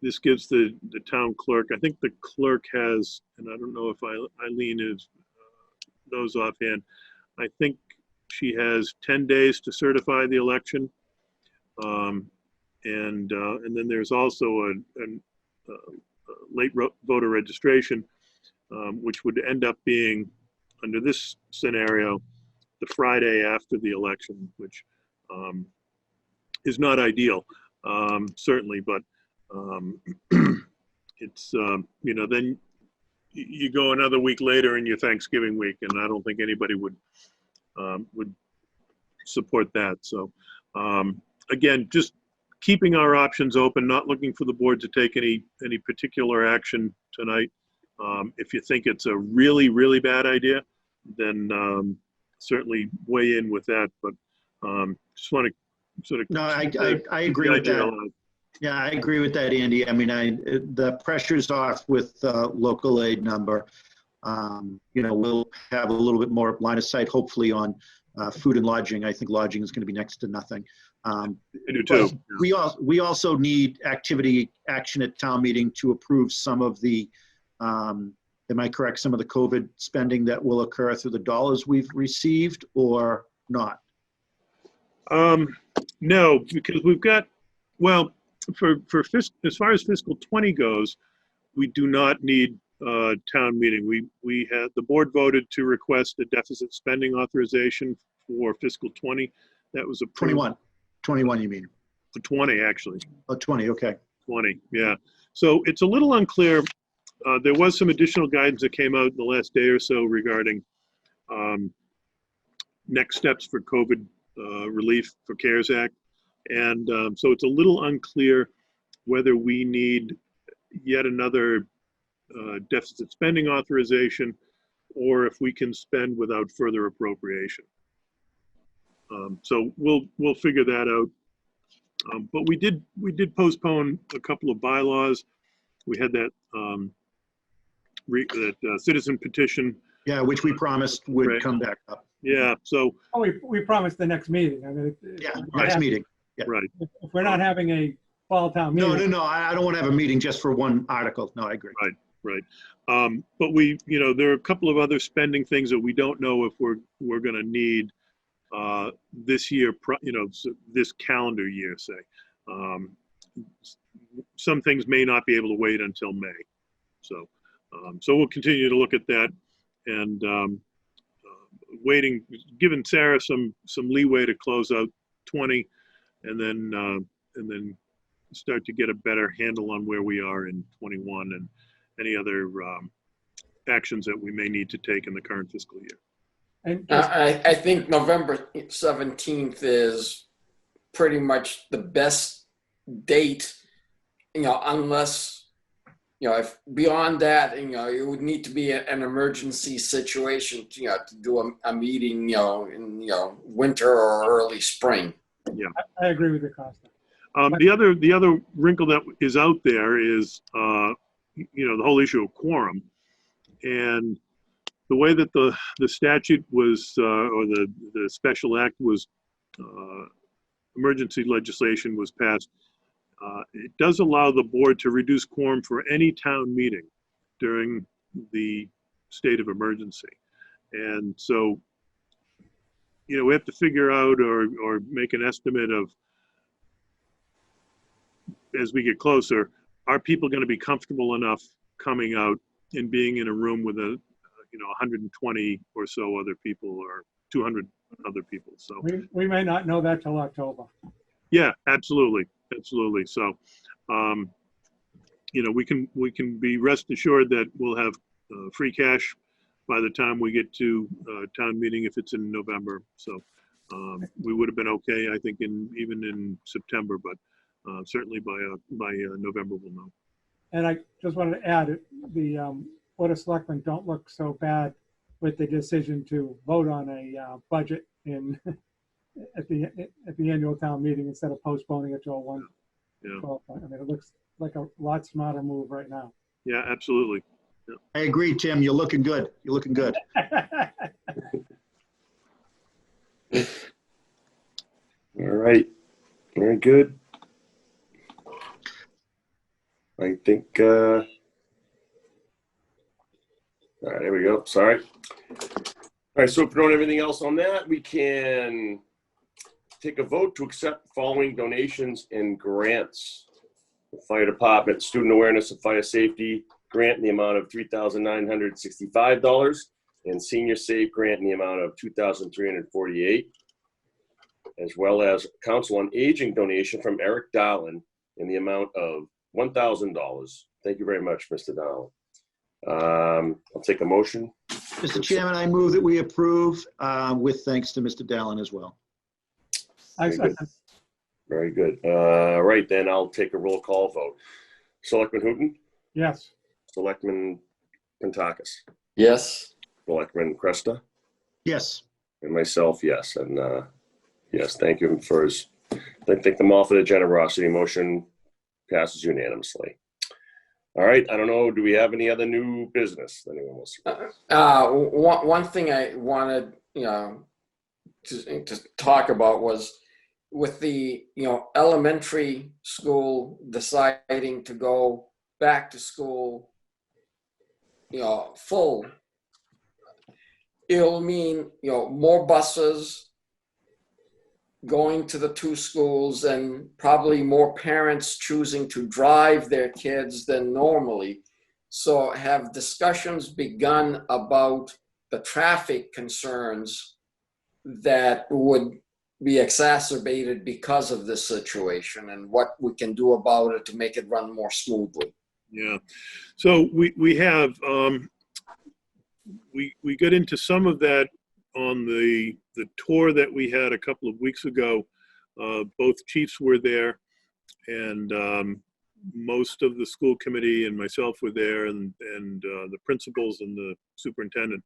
This gives the town clerk, I think the clerk has, and I don't know if Eileen knows offhand, I think she has 10 days to certify the election. And then there's also a late voter registration, which would end up being, under this scenario, the Friday after the election, which is not ideal, certainly, but it's, then you go another week later in your Thanksgiving week, and I don't think anybody would support that. So again, just keeping our options open, not looking for the board to take any particular action tonight. If you think it's a really, really bad idea, then certainly weigh in with that. But just want to sort of. No, I agree with that. Yeah, I agree with that, Andy. I mean, the pressure's off with local aid number. We'll have a little bit more line of sight, hopefully, on food and lodging. I think lodging is going to be next to nothing. I do too. We also need action at town meeting to approve some of the, am I correct, some of the COVID spending that will occur through the dollars we've received, or not? No, because we've got, well, as far as fiscal 20 goes, we do not need town meeting. We had, the board voted to request a deficit spending authorization for fiscal 20. That was approved. 21, you mean? For 20, actually. Oh, 20, okay. 20, yeah. So it's a little unclear. There was some additional guidance that came out in the last day or so regarding next steps for COVID relief for CARES Act. And so it's a little unclear whether we need yet another deficit spending authorization, or if we can spend without further appropriation. So we'll figure that out. But we did postpone a couple of bylaws. We had that citizen petition. Yeah, which we promised would come back up. Yeah. So. Oh, we promised the next meeting. I mean, next meeting. Yeah. Right. If we're not having a fall town meeting. No. I don't want to have a meeting just for one article. No, I agree. Right. But there are a couple of other spending things that we don't know if we're going to need this year, this calendar year, say. Some things may not be able to wait until May. So we'll continue to look at that and giving Sarah some leeway to close out 20, and then start to get a better handle on where we are in 21 and any other actions that we may need to take in the current fiscal year. And I think November 17th is pretty much the best date, unless, if beyond that, it would need to be an emergency situation, to do a meeting, in, winter or early spring. Yeah. I agree with you, Costa. The other wrinkle that is out there is, the whole issue of quorum. And the way that the statute was, or the special act was, emergency legislation was passed, it does allow the board to reduce quorum for any town meeting during the state of emergency. And so, we have to figure out or make an estimate of, as we get closer, are people going to be comfortable enough coming out and being in a room with 120 or so other people, or 200 other people? So we may not know that till October. Yeah, absolutely. So, we can be rest assured that we'll have free cash by the time we get to town meeting, if it's in November. So we would have been okay, I think, even in September, but certainly by November we'll know. And I just wanted to add, the Board of Selectmen don't look so bad with the decision to vote on a budget in at the annual town meeting instead of postponing it till one. Yeah. I mean, it looks like a lot smarter move right now. Yeah, absolutely. I agree, Tim. You're looking good. You're looking good. All right, very good. I think, all right, there we go, sorry. All right, so if we don't have anything else on that, we can take a vote to accept the following donations and grants. The Fire Department Student Awareness and Fire Safety Grant in the amount of $3,965 and Senior Safe Grant in the amount of $2,348, as well as Council on Aging donation from Eric Dowling in the amount of $1,000. Thank you very much, Mr. Dowling. I'll take a motion. Mr. Chairman, I move that we approve with thanks to Mr. Dallin as well. I Very good. second. Very good. All right, then I'll take a roll call vote. Selectman Hooton, Yes. Selectman Pentakis, Yes. Selectman Cresta, Yes. and myself, yes. And yes, thank you for his, thank them all for the generosity. Motion passes unanimously. All right, I don't know, do we have any other new business anyone wants to? One thing I wanted, to talk about was with the, elementary school deciding to go back to school, full, it'll mean, more buses going to the two schools and probably more parents choosing to drive their kids than normally. So have discussions begun about the traffic concerns that would be exacerbated because of this situation and what we can do about it to make it run more smoothly? Yeah. So we have, we got into some of that on the tour that we had a couple of weeks ago. Both chiefs were there, and most of the school committee and myself were there, and the principals and the superintendent.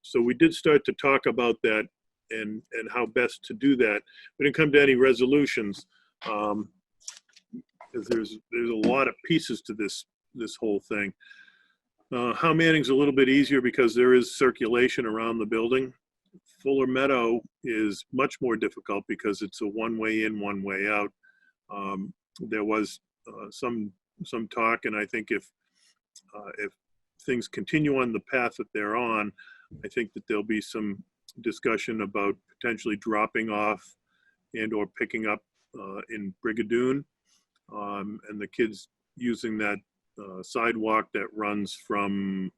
So we did start to talk about that and how best to do that. We didn't come to any resolutions because there's a lot of pieces to this whole thing. How Manning's a little bit easier because there is circulation around the building. Fuller Meadow is much more difficult because it's a one-way in, one-way out. There was some talk, and I think if things continue on the path that they're on, I think that there'll be some discussion about potentially dropping off and or picking up in Brigadoon, and the kids using that sidewalk that runs from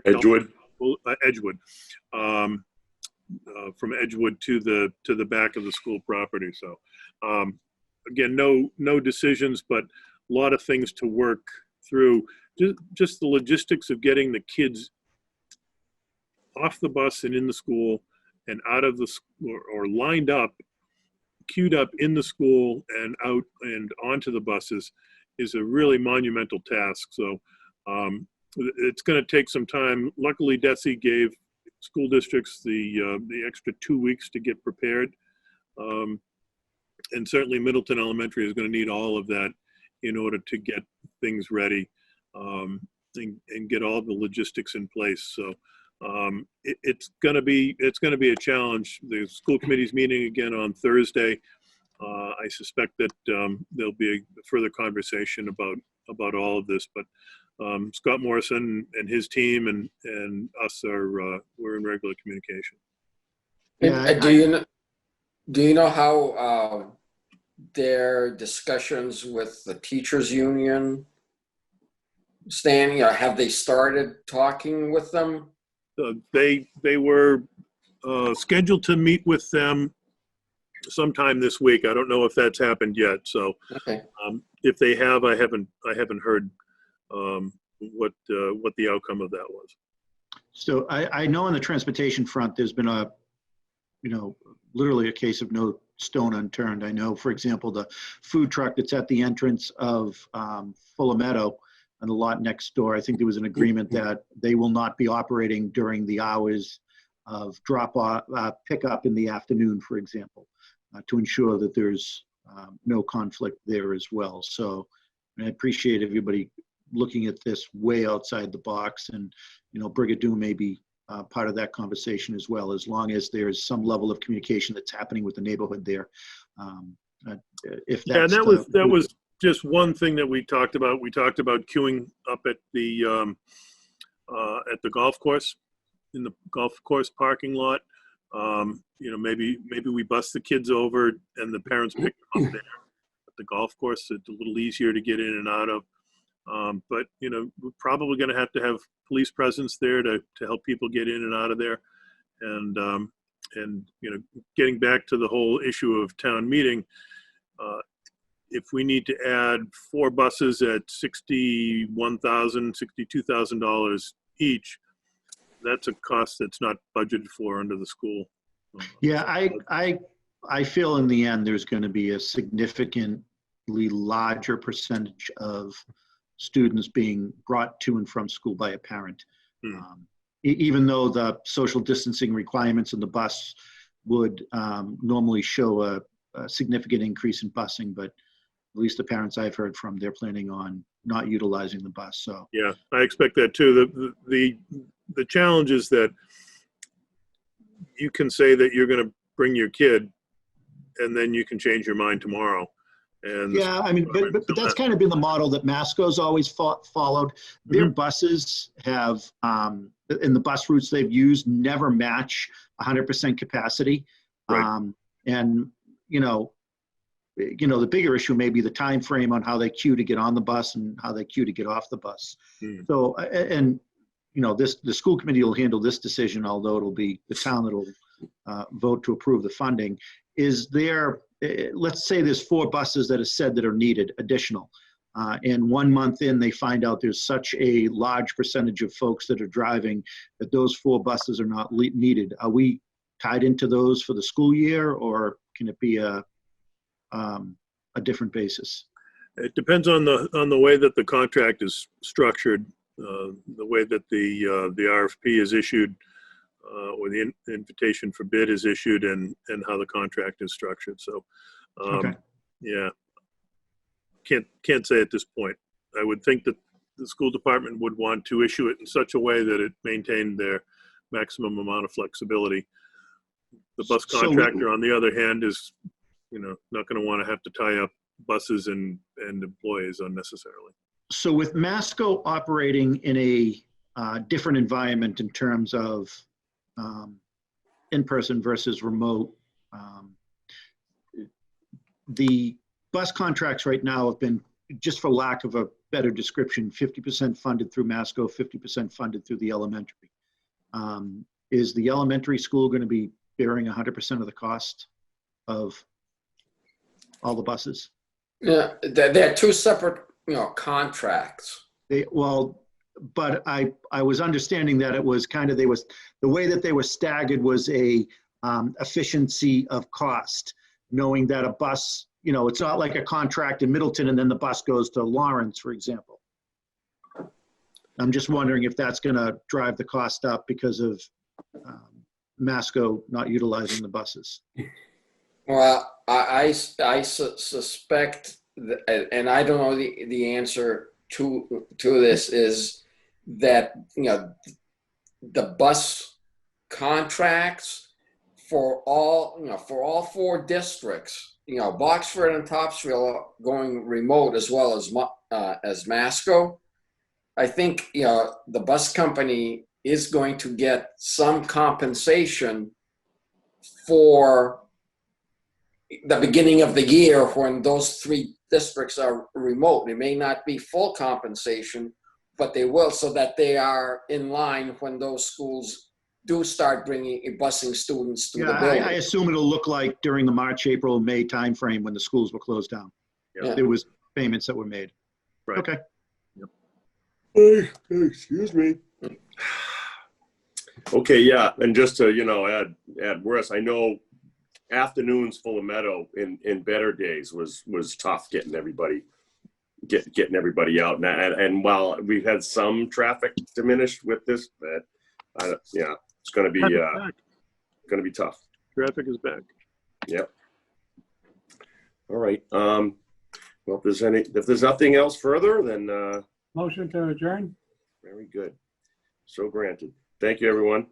Edgewood. Edgewood, from Edgewood to the back of the school property. So again, no decisions, but a lot of things to work through. Just the logistics of getting the kids off the bus and in the school and out of the school, or lined up, queued up in the school and out and onto the buses is a really monumental task. So it's going to take some time. Luckily, DESE gave school districts the extra 2 weeks to get prepared. And certainly Middleton Elementary is going to need all of that in order to get things ready and get all the logistics in place. So it's going to be a challenge. The school committee's meeting again on Thursday. I suspect that there'll be a further conversation about all of this, but Scott Morrison and his team and us we're in regular communication. Yeah, do you know how their discussions with the teachers union standing? Have they started talking with them? They were scheduled to meet with them sometime this week. I don't know if that's happened yet. So okay. If they have, I haven't heard what the outcome of that was. So I know on the transportation front, there's been literally a case of no stone unturned. I know, for example, the food truck that's at the entrance of Fuller Meadow, on the lot next door, I think there was an agreement that they will not be operating during the hours of drop-off, pickup in the afternoon, for example, to ensure that there's no conflict there as well. So I appreciate everybody looking at this way outside the box, and, you know, Brigadoon may be part of that conversation as well, as long as there's some level of communication that's happening with the neighborhood there. If Yeah, that's and that was just one thing that we talked about. We talked about queuing up at the golf course, in the golf course parking lot. You know, maybe we bus the kids over and the parents pick them up there. At the golf course, it's a little easier to get in and out of. But, you know, we're probably going to have police presence there to help people get in and out of there. And, you know, getting back to the whole issue of town meeting, if we need to add 4 buses at $61,000, $62,000 each, that's a cost that's not budgeted for under the school. Yeah, I feel in the end there's going to be a significantly larger percentage of students being brought to and from school by a parent. Even though the social distancing requirements in the bus would normally show a significant increase in busing, but at least the parents I've heard from, they're planning on not utilizing the bus. So yeah, I expect that too. The challenge is that you can say that you're going to bring your kid, and then you can change your mind tomorrow. And yeah, I mean, but that's kind of been the model that Masco's always followed. Their buses have, in the bus routes they've used, never match 100% capacity. Right. And the bigger issue may be the time frame on how they queue to get on the bus and how they queue to get off the bus. So, and the school committee will handle this decision, although it'll be the town that'll vote to approve the funding. Is there, let's say there's 4 buses that are said that are needed additional, and 1 month in they find out there's such a large percentage of folks that are driving that those 4 buses are not needed. Are we tied into those for the school year, or can it be a different basis? It depends on the way that the contract is structured, the way that the RFP is issued, or the invitation for bid is issued, and how the contract is structured. So, Okay. yeah, can't say at this point. I would think that the school department would want to issue it in such a way that it maintained their maximum amount of flexibility. The bus contractor, on the other hand, is not going to want to have to tie up buses and employees unnecessarily. So with Masco operating in a different environment in terms of in-person versus remote, the bus contracts right now have been, just for lack of a better description, 50% funded through Masco, 50% funded through the elementary. Is the elementary school going to be bearing 100% of the cost of all the buses? Yeah, they're 2 separate, contracts. But I was understanding that it was kind of, the way that they were staggered was a efficiency of cost, knowing that a bus, it's not like a contract in Middleton and then the bus goes to Lawrence, for example. I'm just wondering if that's going to drive the cost up because of Masco not utilizing the buses. Well, I suspect, and I don't know the answer to this, is that the bus contracts for all 4 districts, Boxford and Topsfield are going remote as well as Masco. I think the bus company is going to get some compensation for the beginning of the year when those 3 districts are remote. It may not be full compensation, but they will, so that they are in line when those schools do start busing students to the building. I assume it'll look like during the March, April, May timeframe when the schools were closed down. Yeah. There was payments that were made. Right. Okay. Yep. Excuse me. Okay, yeah, and just to add worse, I know afternoons full of meadow in better days was tough getting everybody getting everybody out. And while we've had some traffic diminished with this, yeah, it's going to be tough. Traffic is back. Yep. All right. Well, if there's nothing else further, then Motion to adjourn? very good. So granted. Thank you, everyone.